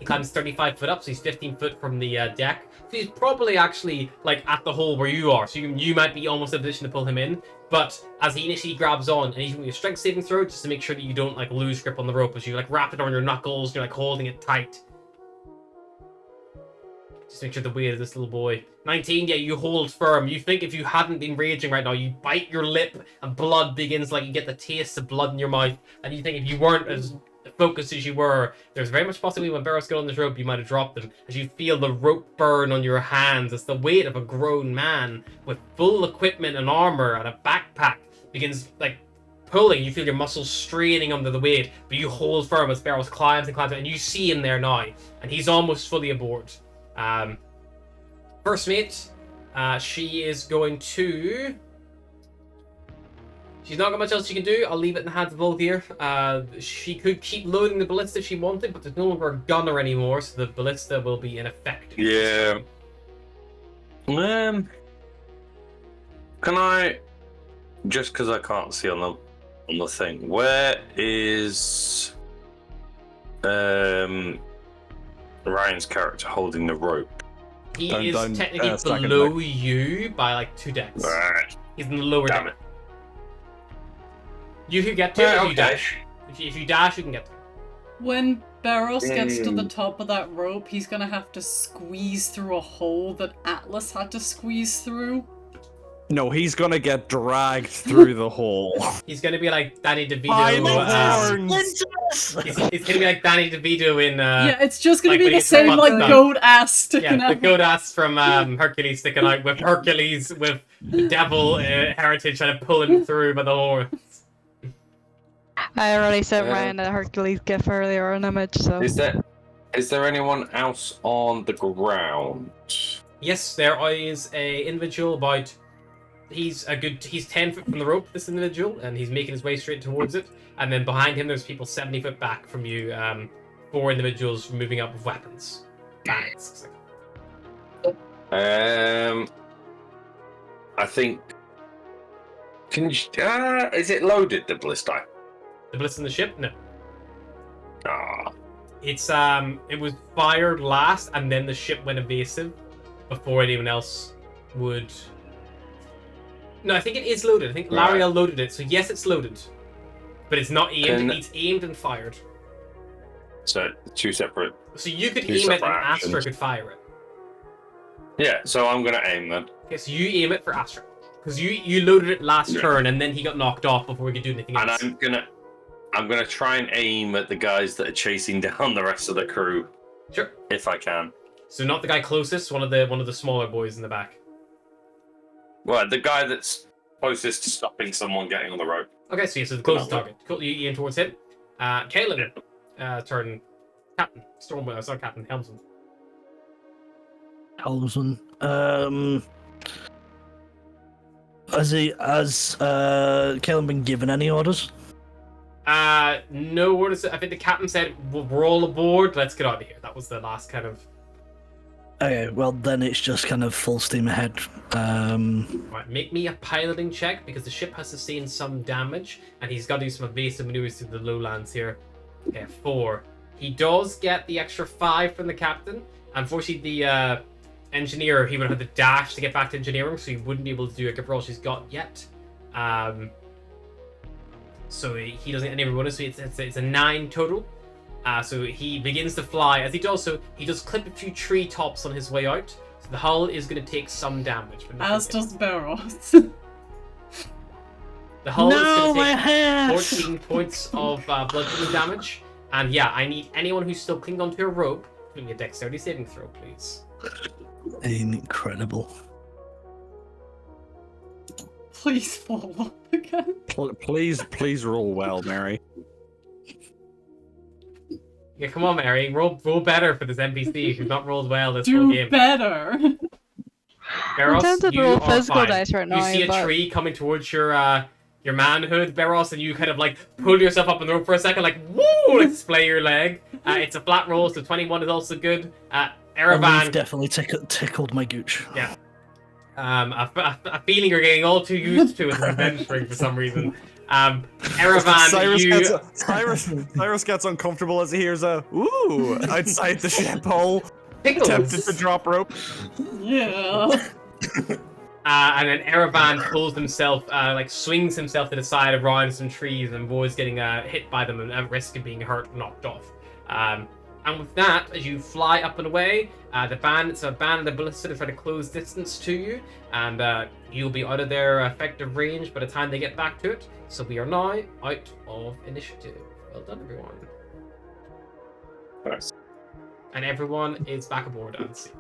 climbs 35 foot up, so he's 15 foot from the deck. So he's probably actually like at the hole where you are. So you might be almost in a position to pull him in. But as he initially grabs on, and he's doing a strength saving throw just to make sure that you don't like lose grip on the rope as you like wrap it around your knuckles, and you're like holding it tight. Just make sure the weight of this little boy. 19, yeah, you hold firm. You think if you hadn't been raging right now, you bite your lip and blood begins, like you get the taste of blood in your mouth. And you think if you weren't as focused as you were, there's very much possibility when Barros got on this rope, you might have dropped them. As you feel the rope burn on your hands, as the weight of a grown man with full equipment and armor and a backpack begins like pulling. You feel your muscles straining under the weight, but you hold firm as Barros climbs and climbs, and you see him there now, and he's almost fully aboard. First mate, she is going to. She's not got much else she can do. I'll leave it in the hands of both here. She could keep loading the ballista if she wanted, but there's no longer a gunner anymore, so the ballista will be ineffective. Yeah. Can I, just because I can't see on the thing, where is Ryan's character holding the rope? He Down, is down, technically second below you by like 2 decks. He's in the lower Damn deck. it. You can get to it if you Okay. dash. If you dash, you can get to it. When Barros gets to the top of that rope, he's gonna have to squeeze through a hole that Atlas had to squeeze through. No, he's gonna get dragged through the hole. He's gonna be like Danny DeVito. By the horns! He's gonna be like Danny DeVito in Yeah, it's just gonna like be when the he gets same butt like stuck. goat ass sticking yeah, the out. goat ass from Hercules sticking out with Hercules with the devil heritage trying to pull him through by the horns. I already sent Uh, Ryan a Hercules gif earlier, an image, so. Is there anyone else on the ground? Yes, there is a individual about. He's 10 foot from the rope, this individual, and he's making his way straight towards it. And then behind him, there's people 70 foot back from you. 4 individuals moving up with weapons. Bandits. I think. Can you? Is it loaded, the ballista? The blitz in the ship? No. Ah. It's it was fired last, and then the ship went evasive before anyone else would. No, I think it is loaded. I think Lariel loaded it, so yes, it's loaded, but it's not aimed. It's aimed and fired. So 2 separate. So you could Two aim it, and separate Astra actions. could fire it. Yeah, so I'm gonna aim then. Okay, so you aim it for Astra, because you loaded it last Yeah. turn, and then he got knocked off before we could do anything And else. I'm gonna try and aim at the guys that are chasing down the rest of the crew, Sure. if I can. So not the guy closest, one of the smaller boys in the back. Well, the guy that's closest to stopping someone getting on the rope. Okay, so the closest target. Cool, you aim towards him. Caleb, turn Captain Stormwell. Sorry, Captain Helmsman. Helmsman. Has Caleb been given any orders? No orders. I think the captain said we're all aboard. Let's get out of here. That was the last kind of. Okay, well then it's just kind of full steam ahead. Right, make me a piloting check because the ship has sustained some damage and he's got to do some evasive maneuvers through the lowlands here. Okay, 4. He does get the extra 5 from the captain. Unfortunately, the engineer, he would have to dash to get back to engineering, so he wouldn't be able to do a Gabriel she's got yet. So he doesn't get any bonus, so it's a 9 total. So he begins to fly. As he does so, he does clip a few tree tops on his way out. So the hull is going to take some damage. But As does Barros. the hull is going to my take hair! 14 points of bludgeoning damage. And yeah, I need anyone who's still clinging onto a rope to make a dexterity saving throw, please. Incredible. Please fall up again. Please roll well, Mary. Yeah, come on, Mary. Roll better for this NPC. If you've not rolled well this whole Do game. better. Barros, I'm tempted to you roll are physical fine. dice right now, You see a but- tree coming towards your manhood, Barros, and you kind of like pull yourself up on the rope for a second, like woo, like display your leg. It's a flat roll, so 21 is also good. A Erevan, leaf definitely tickled my gooch. yeah. A feeling you're getting all too used to is adventuring for some reason. Erevan, Cyrus gets uncomfortable as he hears a ooh outside the ship hole. Tempted to drop rope. Yeah. And then Erevan pulls himself, swings himself to the side around some trees and avoids getting hit by them and at risk of being hurt, knocked off. And with that, as you fly up and away, the bandits have abandoned the ballista to try to close distance to you, and you'll be out of their effective range by the time they get back to it. So we are now out of initiative. Well done, everyone. Nice. And everyone is back aboard and sea.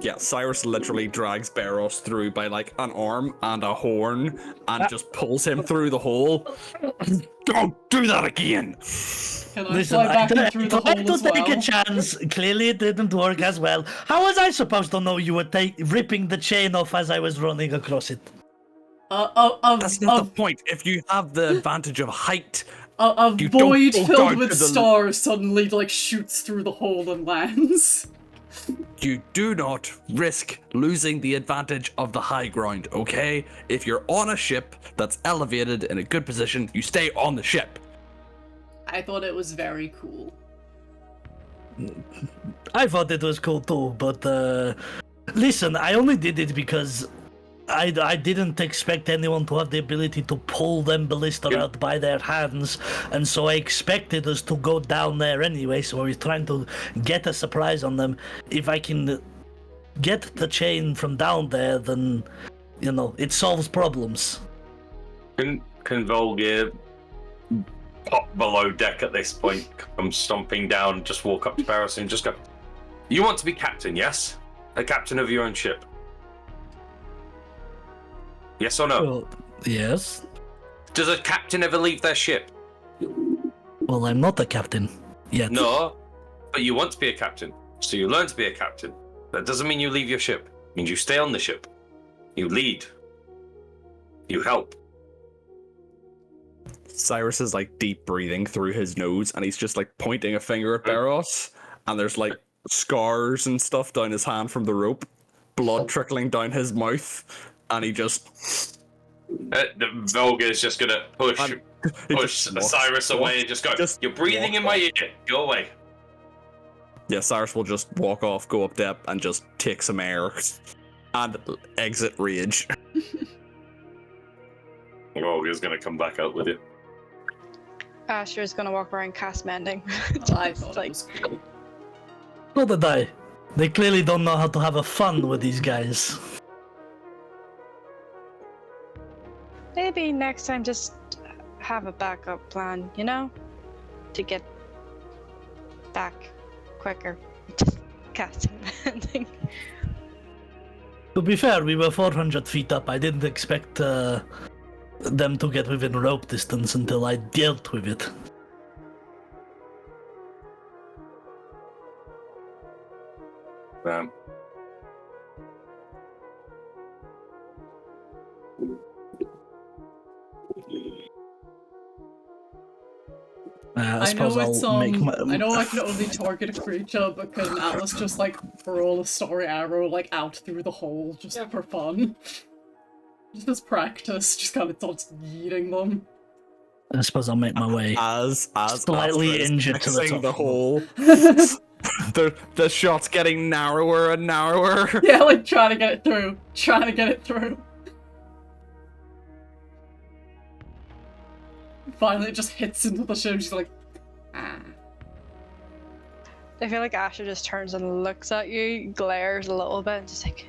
Yeah, Cyrus literally drags Barros through by like an arm and a horn and just pulls him through the hole. Don't do that again! Can I Listen, fly back in I through the tried hole to as take well? a chance. Clearly, it didn't work as well. How was I supposed to know you were ripping the chain off as I was running across it? That's not the point. If you have the advantage of height, A You don't void go filled down with to the- stars suddenly like shoots through the hole and lands. you do not risk losing the advantage of the high ground, okay? If you're on a ship that's elevated in a good position, you stay on the ship. I thought it was very cool. I thought it was cool too, but listen, I only did it because I didn't expect anyone to have the ability to pull them ballista out by their hands, and so I expected us to go down there anyway, so we're trying to get a surprise on them. If I can get the chain from down there, then, you know, it solves problems. Can Volgir pop below deck at this point, come stomping down, just walk up to Barrows and just go, "You want to be captain, yes? A captain of your own ship? Yes or no? Well, yes. Does a captain ever leave their ship? Well, I'm not a captain yet. No, but you want to be a captain, so you learn to be a captain. That doesn't mean you leave your ship. It means you stay on the ship. You lead. You help." Cyrus is like deep breathing through his nose, and he's just like pointing a finger at Barrows, and there's like scars and stuff down his hand from the rope, blood trickling down his mouth, and he just. Volga's just gonna push Cyrus away and just go, "You're breathing in my ear. Go away." Yeah, Cyrus will just walk off, go up depth, and just take some air, and exit rage. Volga's gonna come back out with you. Asher's gonna walk around cast mending. I thought it was cool. So did I. They clearly don't know how to have a fun with these guys. Maybe next time just have a backup plan, you know? To get back quicker. Just cast mending. To be fair, we were 400 feet up. I didn't expect them to get within rope distance until I dealt with it. I know it's I know I can my... only target a creature, but can Atlas just like roll a story arrow like out through the hole just for fun? Just as practice, just kind of starts yeeting them. I suppose I'll make my way. As slightly injured to the top. The hole. the shot's getting narrower and narrower. Yeah, like trying to get it through. Trying to get it through. Finally, it just hits into the ship. She's like, ah. I feel like Asher just turns and looks at you, glares a little bit, and just like,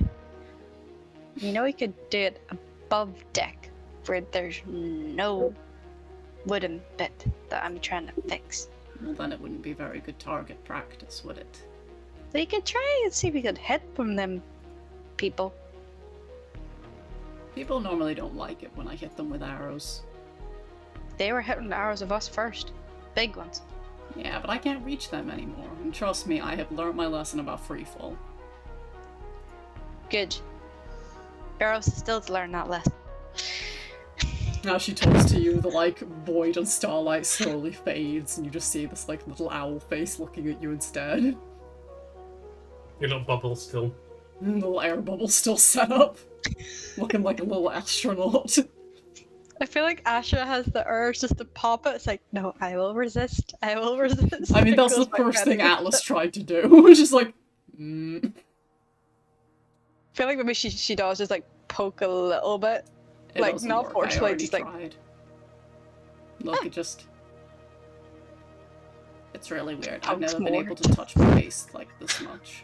you know, you could do it above deck, where there's no wooden bit that I'm trying to fix. Well, then it wouldn't be very good target practice, would it? So you could try and see if we could hit from them people. People normally don't like it when I hit them with arrows. They were hitting arrows of us first. Big ones. Yeah, but I can't reach them anymore. And trust me, I have learned my lesson about freefall. Good. Barrows still to learn that lesson. Now she turns to you, the like void and starlight slowly fades, and you just see this like little owl face looking at you instead. Your little bubble still. And the little air bubble still set up. Looking like a little astronaut. I feel like Asha has the urge just to pop it. It's like, no, I will resist. I will resist. I mean, that's the first thing Atlas tried to do. Which is like, I feel like maybe she does just like poke a little bit. It like, not forcefully, just like... Tried. Look, it just... It's really weird. I've never been able to touch my face like this much.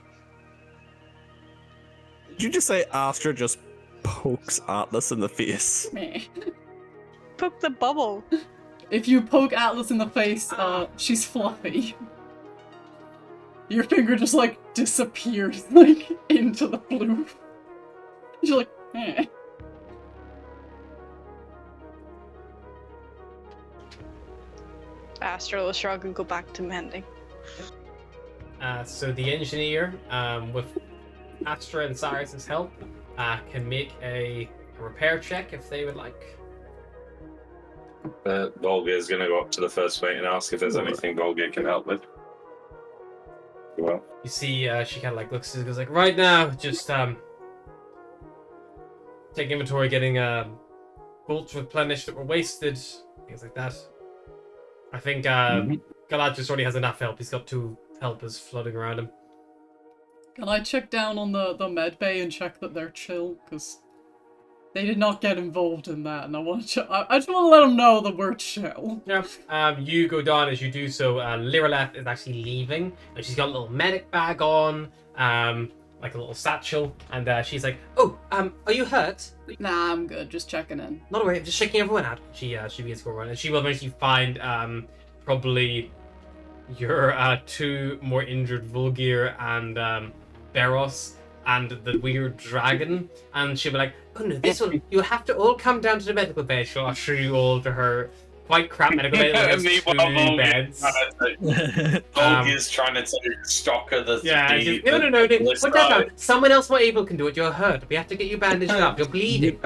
Did you just say Astra just pokes Atlas in the face? Meh. Poke the bubble. If you poke Atlas in the face, she's fluffy. Your finger just like disappears like into the blue. You're like, eh. Astra will shrug and go back to mending. So the engineer, with Astra and Cyrus's help, can make a repair check if they would like. Volga is going to go up to the first mate and ask if there's anything Volga can help with. Well, you see, she kind of like looks and goes like, right now, just take inventory, getting bolts replenished that were wasted, things like that. I think Galad just already has enough help. He's got 2 helpers floating around him. Can I check down on the med bay and check that they're chill? Because they did not get involved in that, and I want to. I just want to let them know that we're chill. Yeah. You go down as you do so. Liraleth is actually leaving, and she's got a little medic bag on, like a little satchel, and she's like, "Oh, are you hurt?" Nah, I'm good. Just checking in. Not a worry, I'm just checking everyone out. She begins to go around, and she will eventually find probably your two more injured Vulgir and Beros and the weird dragon, and she'll be like, "Oh no, this one, you'll have to all come down to the medical bay." She'll usher you all to her quite crap medical bay that has two beds. Vulgir's trying to take stock of the... Yeah, no, put that down. Someone else more able can do it. You're hurt. We have to get you bandaged up. You're bleeding.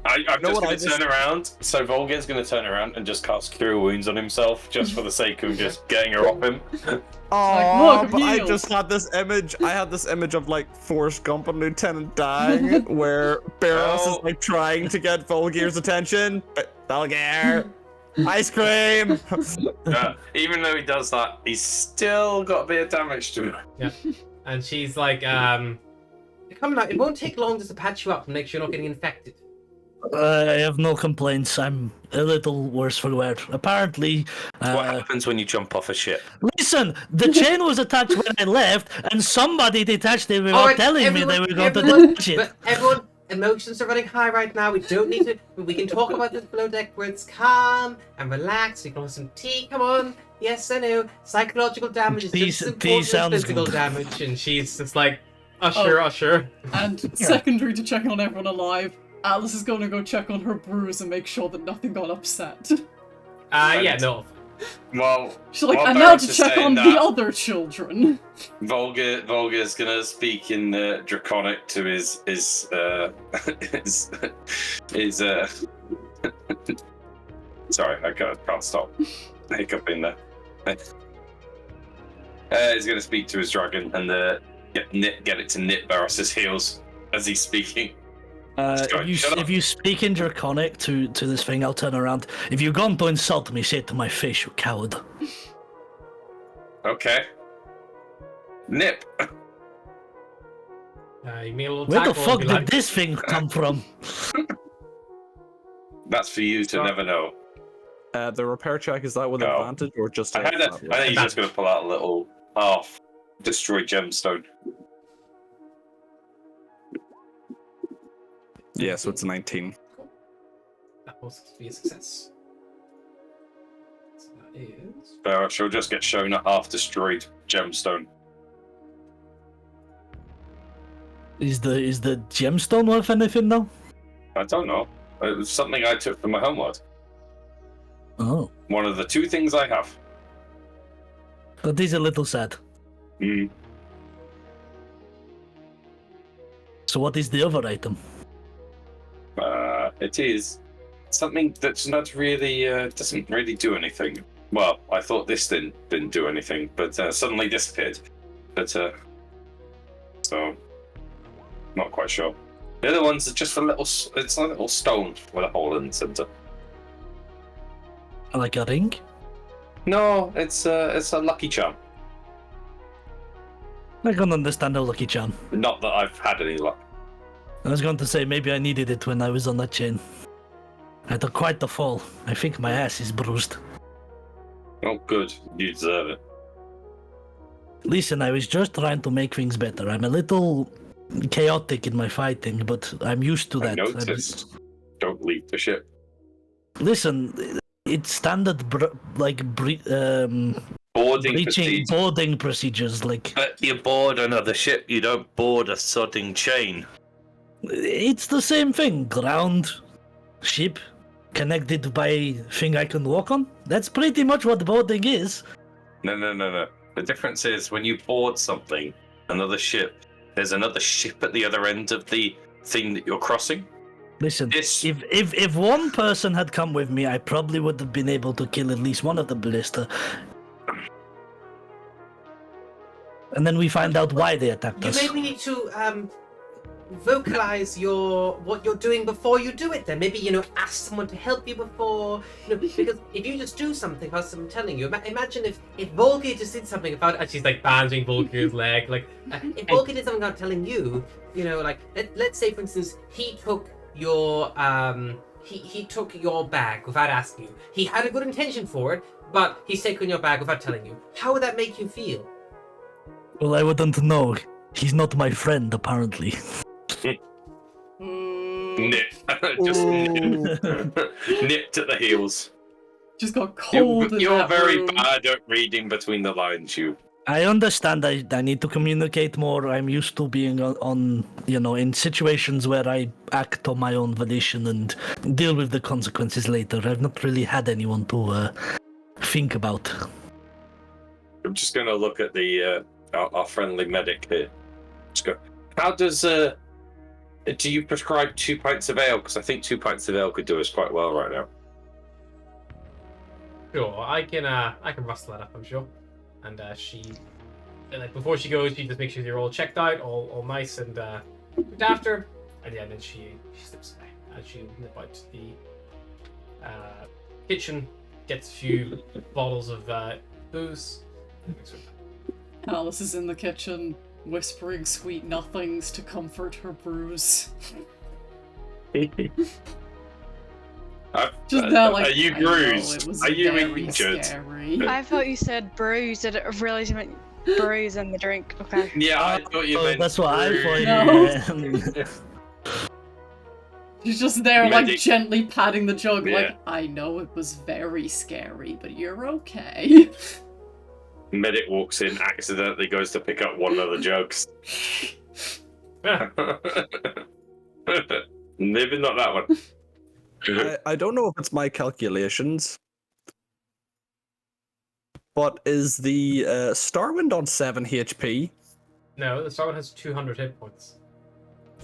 I'm just going to turn around. So Volgir's going to turn around and just cast Cure Wounds on himself, just for the sake of just getting her off him. Oh, look, but I healed. just had this image. I had this image of like Forrest Gump and Lieutenant dying, where Barros is like trying to get Volgir's attention. Volgir, ice cream. Even though he does that, he's still got a bit of damage to him. Yeah, and she's like, "You're coming out. It won't take long just to patch you up and make sure you're not getting infected." I have no complaints. I'm a little worse for wear. Apparently, What happens when you jump off a ship? listen, the chain was attached when I left, and somebody detached it without Alright, telling me they were going to everyone, detach it. but everyone, emotions are running high right now. We don't need to. We can talk about this below deck where it's calm and relaxed. You can have some tea. Come on. Yes, I know. Psychological damage is just as important as sounds physical good. damage, and she's just like, usher. And secondary to checking on everyone alive, Alice is going to go check on her bruise and make sure that nothing got upset. Yeah, no. Well, She's like, while and now Barros to is check saying on that, the other children. Volgir's gonna speak in Draconic to his sorry, I can't stop hiccuping there. He's gonna speak to his dragon and get it to nip Barros's heels as he's speaking. If you speak in Draconic to this thing, I'll turn around. If you're going to insult me, say it to my face, you coward. Okay. Nip. You mean a little Where the tackle fuck and be did like, this thing come from? That's for you to never know. The repair check, is that with No. advantage or just? I think he's just gonna pull out a little destroyed gemstone. Yeah, so it's 19. That will be a success. So that is. Barros, she'll just get shown a half-destroyed gemstone. Is the gemstone worth anything now? I don't know. It was something I took from my homeworld. Oh, One of the two things I have. that is a little sad. Mm. So what is the other item? It is something that's not really doesn't really do anything. Well, I thought this didn't do anything, but suddenly disappeared. But so not quite sure. The other ones are just it's a little stone with a hole in the center. Like a ring? No, it's a lucky charm. I can understand a lucky charm. Not that I've had any luck. I was going to say maybe I needed it when I was on that chain. I took quite the fall. I think my ass is bruised. Oh, good. You deserve it. Listen, I was just trying to make things better. I'm a little chaotic in my fighting, but I'm used to I that. noticed. Don't leave the ship. Listen, it's standard Boarding procedure. boarding procedures. Like But you board another ship. You don't board a sodding chain. it's the same thing. Ground, ship, connected by thing I can walk on. That's pretty much what boarding is. No. The difference is when you board something, another ship, there's another ship at the other end of the thing that you're crossing. Listen, This- if one person had come with me, I probably would have been able to kill at least one of the ballista. And then we find out why they attacked You us. maybe need to vocalize what you're doing before you do it. Then maybe ask someone to help you before. Because if you just do something without someone telling you, imagine if Volker just did something without. And she's like bandaging Volker's leg. Like if Volker did something without telling you, like let's say for instance he took your he took your bag without asking you. He had a good intention for it, but he's taken your bag without telling you. How would that make you feel? Well, I wouldn't know. He's not my friend, apparently. Nip. Just nipped at the heels. Just got cold. You're very bad at reading between the lines, you. I understand I need to communicate more. I'm used to being on in situations where I act on my own volition and deal with the consequences later. I've not really had anyone to think about. I'm just going to look at the our friendly medic here. Just go. How does do you prescribe 2 pints of ale? Because I think 2 pints of ale could do us quite well right now. Sure, I can rustle that up, I'm sure. And before she goes, she just makes sure you're all checked out, all nice and looked after. And yeah, then she slips away and she nip out to the kitchen, gets a few bottles of booze. Alice is in the kitchen, whispering sweet nothings to comfort her bruise. Just that, like, are you bruised? Are you injured? Scary. I thought you said bruise. Did it really meant bruise in the drink? Okay. Yeah, I thought you meant that's what I thought. No. She's just there, Medic. like, gently patting the jug, Yeah. like, I know it was very scary, but you're okay. Medic walks in, accidentally goes to pick up one of the jugs. Maybe not that one. I don't know if it's my calculations, but is the Starwind on 7 HP? No, the Starwind has 200 hit points.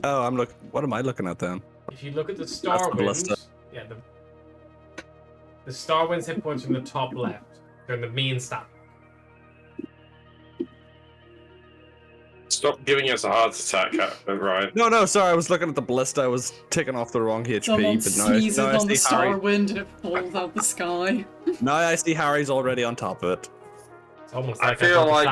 Oh, what am I looking at then? If you look at the the Starwind, ballista. yeah, the Starwind's hit points from the top left. They're in the main stat. Stop giving us a heart attack, Ryan. No, sorry, I was looking at the ballista. I was taking off the wrong HP. Someone but sneezes now I on the see Harry. Starwind and it falls out the sky. Now I see Harry's already on top of it. It's almost I like feel like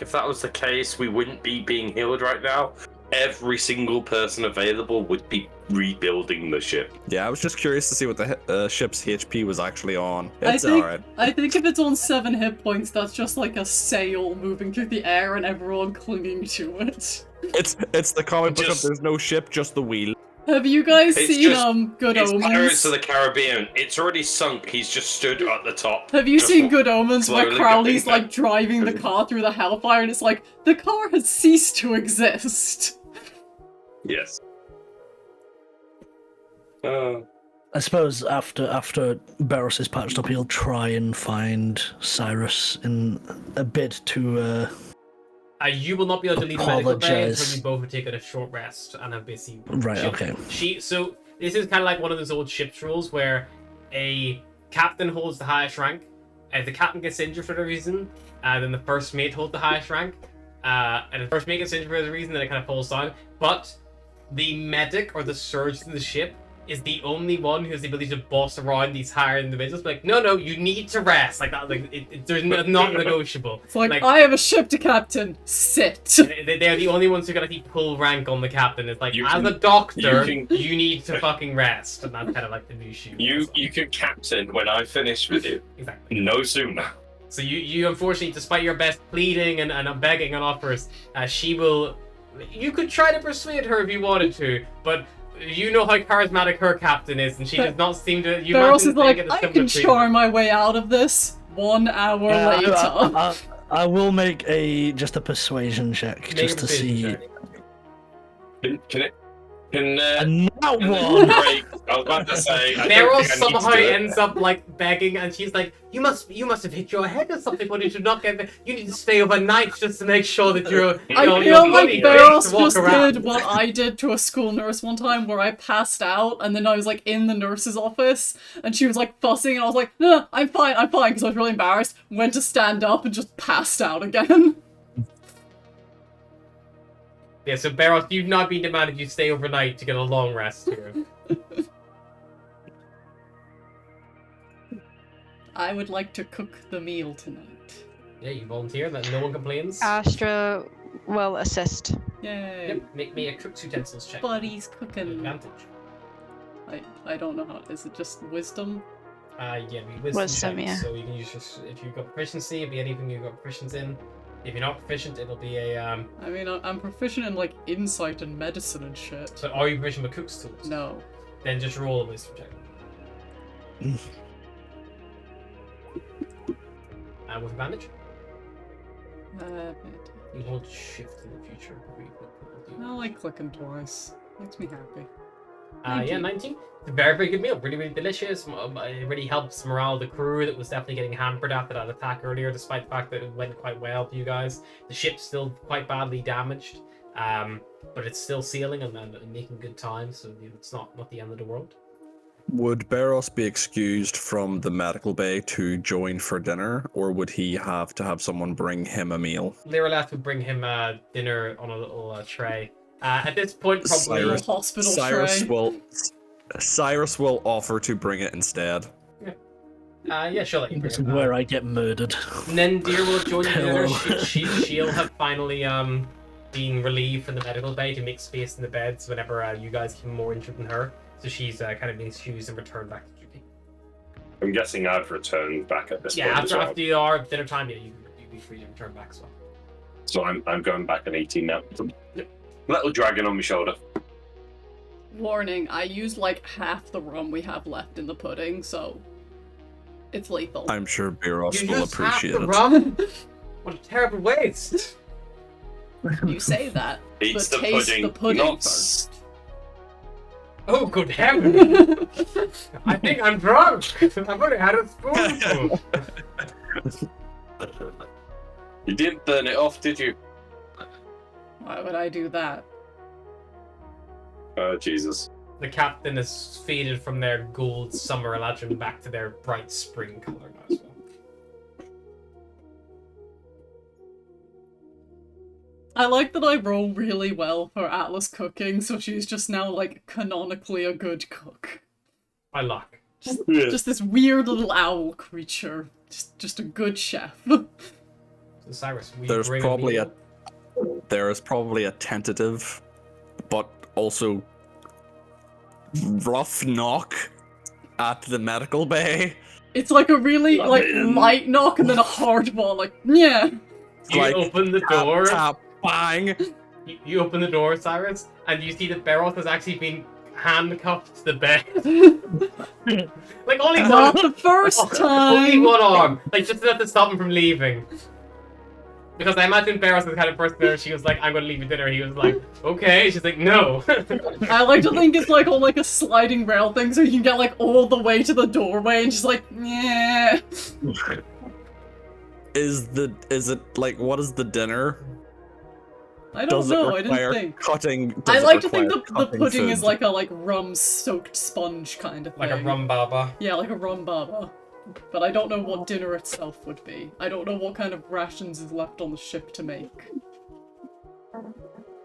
if that was the case, we wouldn't be being healed right now. Every single person available would be rebuilding the ship. Yeah, I was just curious to see what the ship's HP was actually on. I It's think, alright. I think if it's on 7 hit points, that's just like a sail moving through the air and everyone clinging to it. It's the comic book of Just- there's no ship, just the wheel. Have you guys It's seen just- Good It's Pirates Omens? of the Caribbean. It's already sunk. He's just stood at the top. Have you Just seen Good Omens where slowly Crowley's getting like driving the car through the hellfire and it's like, the car has ceased to exist? Yes. I suppose after Barros is patched up, he'll try and find Cyrus in a bid to. you will not be able to leave the medical bay Apologize. until you both have taken a short rest and have basically. Right. Okay. So this is kind of like one of those old ship's rules where a captain holds the highest rank. If the captain gets injured for whatever reason, then the first mate holds the highest rank. And if the first mate gets injured for whatever reason, then it kind of falls down. But the medic or the surgeon in the ship is the only one who has the ability to boss around these higher individuals. Like, no, you need to rest. Like that. Like there's not negotiable. It's like, I have a ship to captain, sit. They are the only ones who can actually pull rank on the captain. It's like, You as can- a doctor, you you, can- need to fucking rest, and that's kind of like the new shoe. You can captain when I finish with you. Exactly. No sooner. So you unfortunately, despite your best pleading and begging and offers, she will. You could try to persuade her if you wanted to, but you know how charismatic her captain is, and she does not seem to. You Barros imagine is like, they get a I similar can treatment. charm my way out of this. 1 hour later. I will make just a persuasion check Make just a to persuasion see. check. Can it? Can And that can one. break? I was about to say. I don't Meryl think I need to somehow do it. ends up like begging, and she's like, "You must have hit your head or something, but you should not get. You need to stay overnight just to make sure that you're." I you're feel like fully fit Barros to walk just around. did what I did to a school nurse one time where I passed out and then I was like in the nurse's office and she was like fussing and I was like, no, I'm fine, because I was really embarrassed. Went to stand up and just passed out again. Yeah, so Barroth, you've not been demanded you stay overnight to get a long rest here. I would like to cook the meal tonight. Yeah, you volunteer, that no one complains. Astra will assist. Yay! Yep, make me a cook's utensils check. Buddy's With cooking. advantage. I don't know how. Is it just wisdom? Yeah, we Wisdom, check, yeah. so you can use just, if you've got proficiency, it'll be anything you've got proficiency in. If you're not proficient, it'll be a, I mean, I'm proficient in like insight and medicine and shit. So are you proficient with cook's tools? No. Then just roll a wisdom check. With advantage? You hold shift in the future. I like clicking twice. Makes me happy. Yeah, 19. It's a very, very good meal. Really, really delicious. It really helps morale of the crew that was definitely getting hampered after that attack earlier, despite the fact that it went quite well for you guys. The ship's still quite badly damaged, but it's still sailing and making good time, so it's not the end of the world. Would Barros be excused from the medical bay to join for dinner, or would he have to have someone bring him a meal? Lyraleth would bring him dinner on a little tray. At this point, probably Hospital Cyrus tray. Cyrus will offer to bring it instead. Yeah, she'll let you This is bring it. where I get murdered. And then Deer will join you dinner. Hello. She'll have finally been relieved from the medical bay to make space in the beds whenever you guys become more injured than her. So she's kind of being excused and returned back to duty. I'm guessing I've returned back at this Yeah, point as well. after you are dinner time, yeah, you'd be free to return back as well. So I'm going back at 18 now. Little dragon on my shoulder. Warning, I used like half the rum we have left in the pudding, so it's lethal. I'm sure Barros You will used half appreciate the it. rum? What a terrible waste! You say that, Eats but the taste pudding, the pudding not first. Oh, good heavens! I think I'm drunk! I've only had a spoonful! You didn't burn it off, did you? Why would I do that? Oh, Jesus. The captain has faded from their gold summer legend back to their bright spring color now as well. I like that I roll really well for Atlas cooking, so she's just now like canonically a good cook. By luck. Just this weird little owl creature. Just a good chef. So Cyrus, we There's bring probably meal? there is probably a tentative, but also rough knock at the medical bay. It's like a really like light knock and then a hard one, like yeah. You Like, open the door. Tap, bang. You open the door, Cyrus, and you see that Barroth has actually been handcuffed to the bed. Like only Not one. the first Only time. one arm, like just enough to stop him from leaving. Because I imagine Barroth was the kind of person there. She was like, "I'm gonna leave you dinner." And he was like, "Okay." She's like, "No." I like to think it's like on like a sliding rail thing, so you can get like all the way to the doorway and just like, yeah. Is it like, what is the dinner? I don't Does it know. I require didn't think. cutting? I does it like to think require the cutting pudding is food? like a rum-soaked sponge kind of thing. Like a rum baba. Yeah, like a rum baba. But I don't know what dinner itself would be. I don't know what kind of rations is left on the ship to make.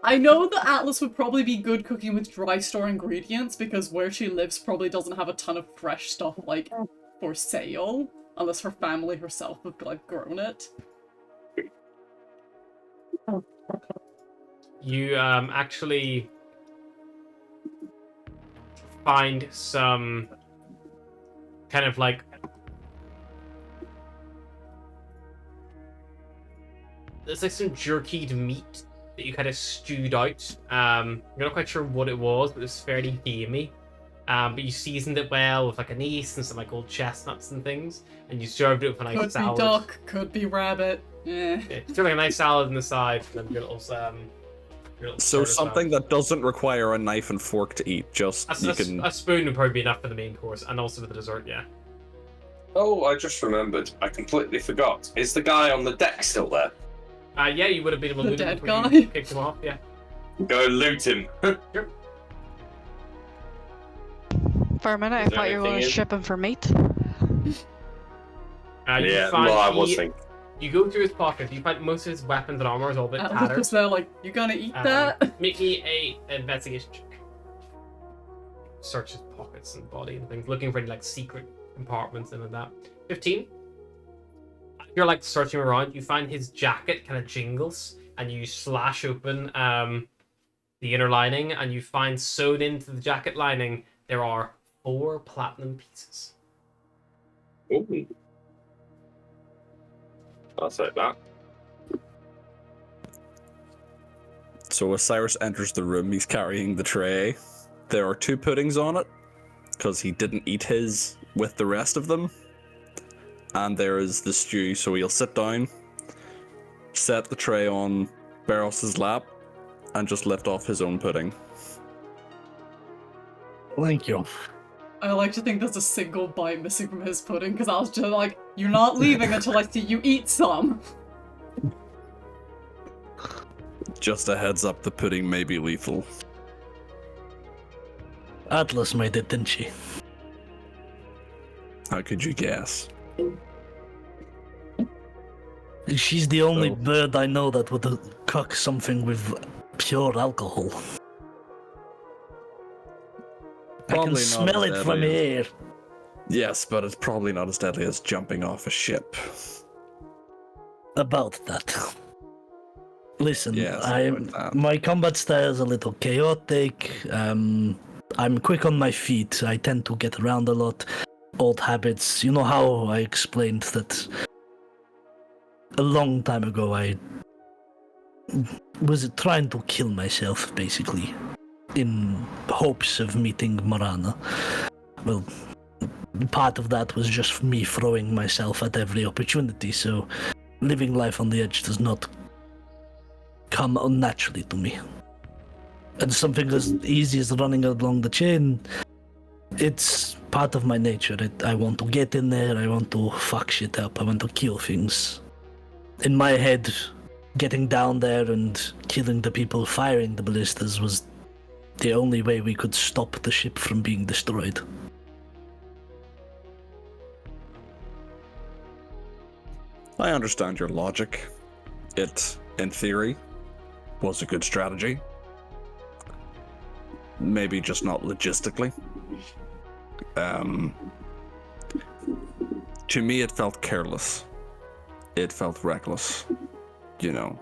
I know that Atlas would probably be good cooking with dry store ingredients because where she lives probably doesn't have a ton of fresh stuff like for sale, unless her family herself have like grown it. You actually find some kind of like there's like some jerkied meat that you kind of stewed out. You're not quite sure what it was, but it's fairly gamey. But you seasoned it well with like anise and some like old chestnuts and things, and you served it with a nice Could salad. be duck, could be rabbit. Yeah. Yeah, served like a nice salad on the side, and then your little So starter something salad. that doesn't require a knife and fork to eat. Just A, you a- can. a spoon would probably be enough for the main course, and also for the dessert. Yeah. Oh, I just remembered. I completely forgot. Is the guy on the deck still there? Yeah, you would have been able to The loot him dead before guy? you kicked him off. Yeah. Go loot him. For a minute, I Is there thought you were anything in? shipping for meat. You Yeah, find well, I he- was thinking. You go through his pockets. You find most of his weapons and armor is all a bit tattered. Atlas there, like, you gonna eat that? Make me a investigation check. Search his pockets and body and things, looking for any like secret compartments and that. 15. You're like searching around. You find his jacket kind of jingles, and you slash open the inner lining, and you find sewed into the jacket lining there are 4 platinum pieces. Ooh. I'll say that. So as Cyrus enters the room, he's carrying the tray. There are 2 puddings on it, because he didn't eat his with the rest of them. And there is the stew, so he'll sit down, set the tray on Barros's lap, and just lift off his own pudding. Thank you. I like to think there's a single bite missing from his pudding, because I was just like, you're not leaving until I see you eat some. Just a heads up, the pudding may be lethal. Atlas made it, didn't she? How could you guess? She's the only Oh. bird I know that would cook something with pure alcohol. I can Probably not smell as it from deadly as- here. Yes, but it's probably not as deadly as jumping off a ship. About that. Listen, Yes, I'm about that. my combat style is a little chaotic. I'm quick on my feet. I tend to get around a lot. Old habits. You know how I explained that a long time ago I was trying to kill myself, basically, in hopes of meeting Marana. Well, part of that was just me throwing myself at every opportunity, so living life on the edge does not come unnaturally to me. And something as easy as running along the chain, it's part of my nature. I want to get in there, I want to fuck shit up, I want to kill things. In my head, getting down there and killing the people firing the ballistas was the only way we could stop the ship from being destroyed. I understand your logic. It, in theory, was a good strategy. Maybe just not logistically. To me, it felt careless. It felt reckless. You know,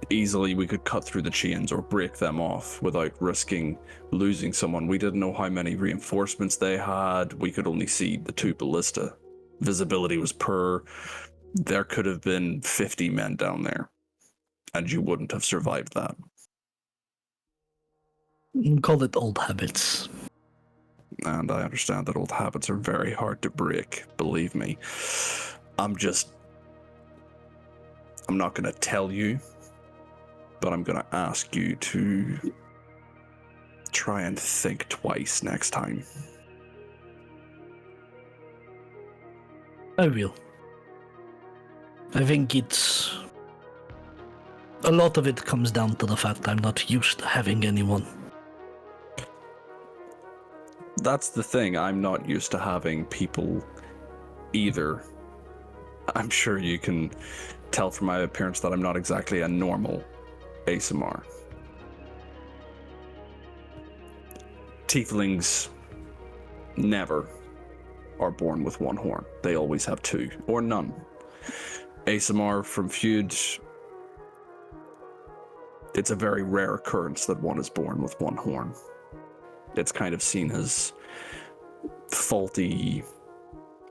easily we could cut through the chains or break them off without risking losing someone. We didn't know how many reinforcements they had. We could only see the 2 ballista. Visibility was poor. There could have been 50 men down there, and you wouldn't have survived that. Call it old habits. And I understand that old habits are very hard to break, believe me. I'm not going to tell you, but I'm going to ask you to try and think twice next time. I will. I think it's... A lot of it comes down to the fact I'm not used to having anyone. That's the thing, I'm not used to having people either. I'm sure you can tell from my appearance that I'm not exactly a normal ASMR. Tieflings never are born with 1 horn. They always have 2, or none. ASMR from Feud, it's a very rare occurrence that one is born with 1 horn. It's kind of seen as faulty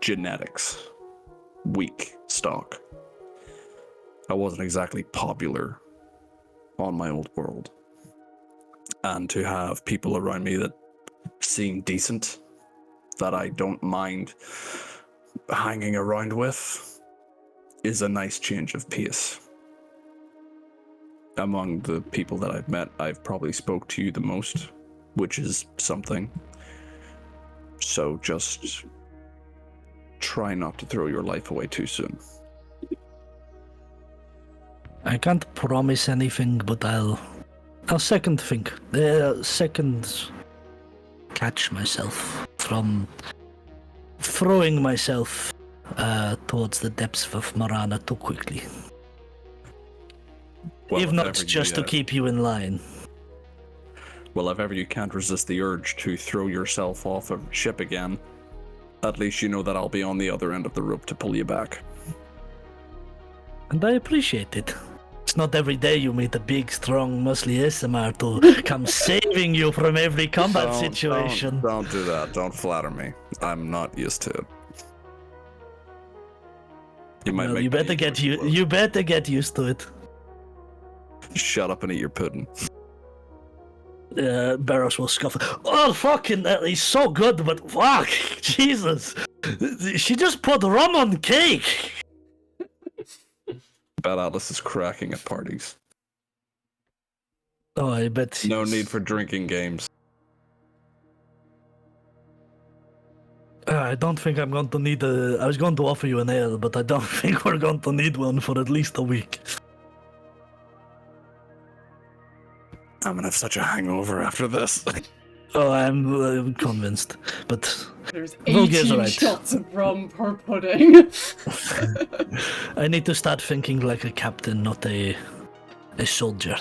genetics, weak stock. I wasn't exactly popular on my old world. And to have people around me that seem decent, that I don't mind hanging around with, is a nice change of pace. Among the people that I've met, I've probably spoke to you the most, which is something. So just try not to throw your life away too soon. I can't promise anything, but I'll second think. Second catch myself from throwing myself towards the depths of Marana too quickly. Well, if if not, ever just to you, keep you in line. Well, if ever you can't resist the urge to throw yourself off a ship again, at least you know that I'll be on the other end of the rope to pull you back. And I appreciate it. It's not every day you meet a big, strong, muscly SMR to come saving you from every combat situation. Don't do that. Don't flatter me. I'm not used to it. You might Well, make you better get you better get used to it. Shut up and eat your pudding. Barrows will scoff. Oh, fucking, he's so good, but fuck, Jesus. She just put rum on cake. Bet Atlas is cracking at parties. Oh, I bet. No need for drinking games. I don't think I'm going to need I was going to offer you an ale, but I don't think we're going to need one for at least a week. I'm gonna have such a hangover after this. Oh, I'm convinced, but There's Volgier's 18 right. shots of rum per pudding. I need to start thinking like a captain, not a soldier.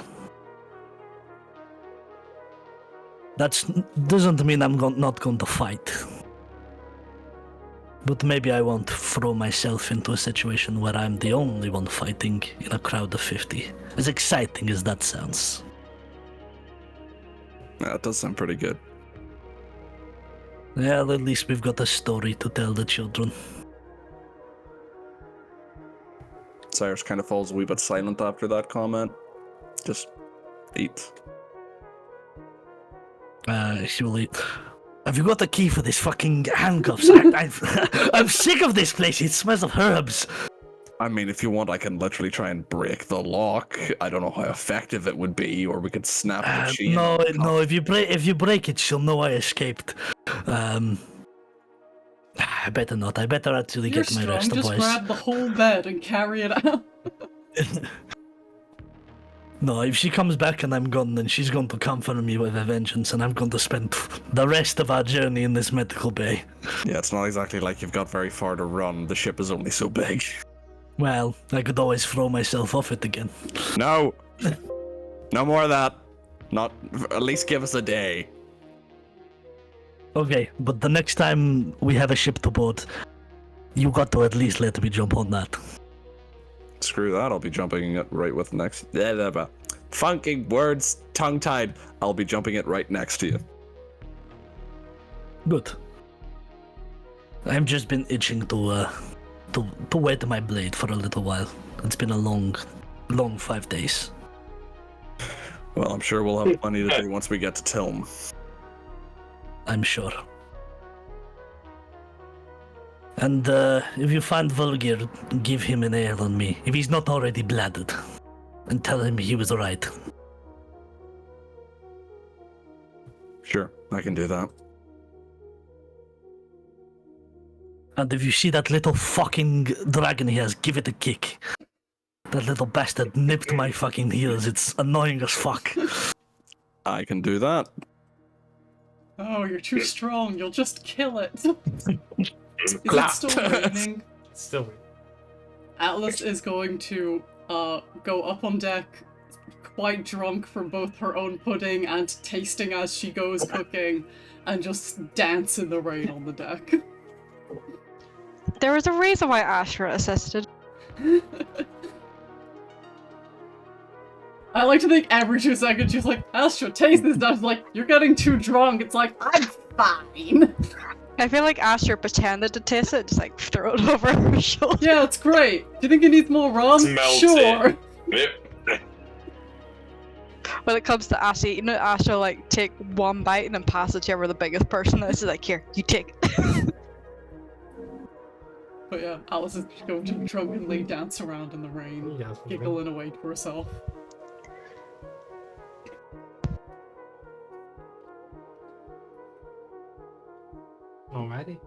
That doesn't mean I'm not going to fight. But maybe I won't throw myself into a situation where I'm the only one fighting in a crowd of 50. As exciting as that sounds. Yeah, it does sound pretty good. Yeah, at least we've got a story to tell the children. Cyrus kind of falls a wee bit silent after that comment. Just eats. Surely. Have you got the key for this fucking handcuffs? I'm sick of this place. It smells of herbs. I mean, if you want, I can literally try and break the lock. I don't know how effective it would be, or we could snap the chain. No. If you break it, she'll know I escaped. I better not. I better actually You're get my strong, rest, just boys. grab the whole bed and carry it out. No, if she comes back and I'm gone, then she's going to come for me with a vengeance, and I'm going to spend the rest of our journey in this medical bay. Yeah, it's not exactly like you've got very far to run. The ship is only so big. Well, I could always throw myself off it again. No! No more of that. Not. At least give us a day. Okay, but the next time we have a ship to board, you got to at least let me jump on that. Screw that, I'll be jumping it right with next. Funky words, tongue-tied. I'll be jumping it right next to you. Good. I've just been itching to wet my blade for a little while. It's been a long 5 days. Well, I'm sure we'll have plenty to do once we get to Tilm. I'm sure. And if you find Volgir, give him an ale on me, if he's not already bladdered. And tell him he was right. Sure, I can do that. And if you see that little fucking dragon he has, give it a kick. That little bastard nipped my fucking heels. It's annoying as fuck. I can do that. Oh, you're too strong. You'll just kill it. Is it Clap. still raining? Still waiting. Atlas is going to go up on deck, quite drunk from both her own pudding and tasting as she goes cooking, and just dance in the rain on the deck. There was a reason why Astra assisted. I like to think every 2 seconds she's like, Astra, taste this stuff. Like, you're getting too drunk. It's like, I'm fine. I feel like Astra pretended to taste it, just like throw it over her shoulder. Yeah, it's great. Do you think it needs more rum? Smelt Sure. Yep. When it comes to Astra, you know, Astra like take one bite and then pass it to whoever the biggest person is. She's like, here, you take. But yeah, Alice is going to drunkenly dance around in the rain, Yeah, that's pretty good. giggling away to herself. Alrighty.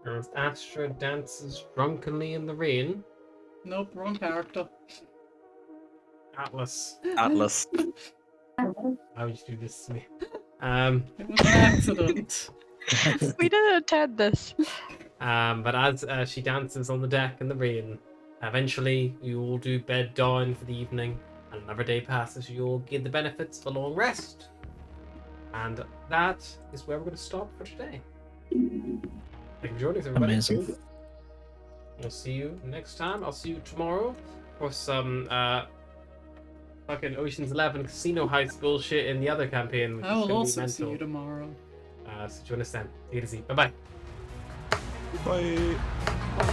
As Astra dances drunkenly in the rain, Nope, wrong character. Atlas, Atlas. why would you do this to me? It was an accident. We didn't intend this. But as she dances on the deck in the rain, eventually you all do bed down for the evening, and another day passes. You all get the benefits of a long rest, and that is where we're going to stop for today. Thank you for joining us, everybody. Amazing. We'll see you next time. I'll see you tomorrow for some fucking Ocean's 11 Casino Heist bullshit in the other campaign. Which I is will gonna also be see mental. you tomorrow. So join us then. Take it easy. Bye bye. Bye.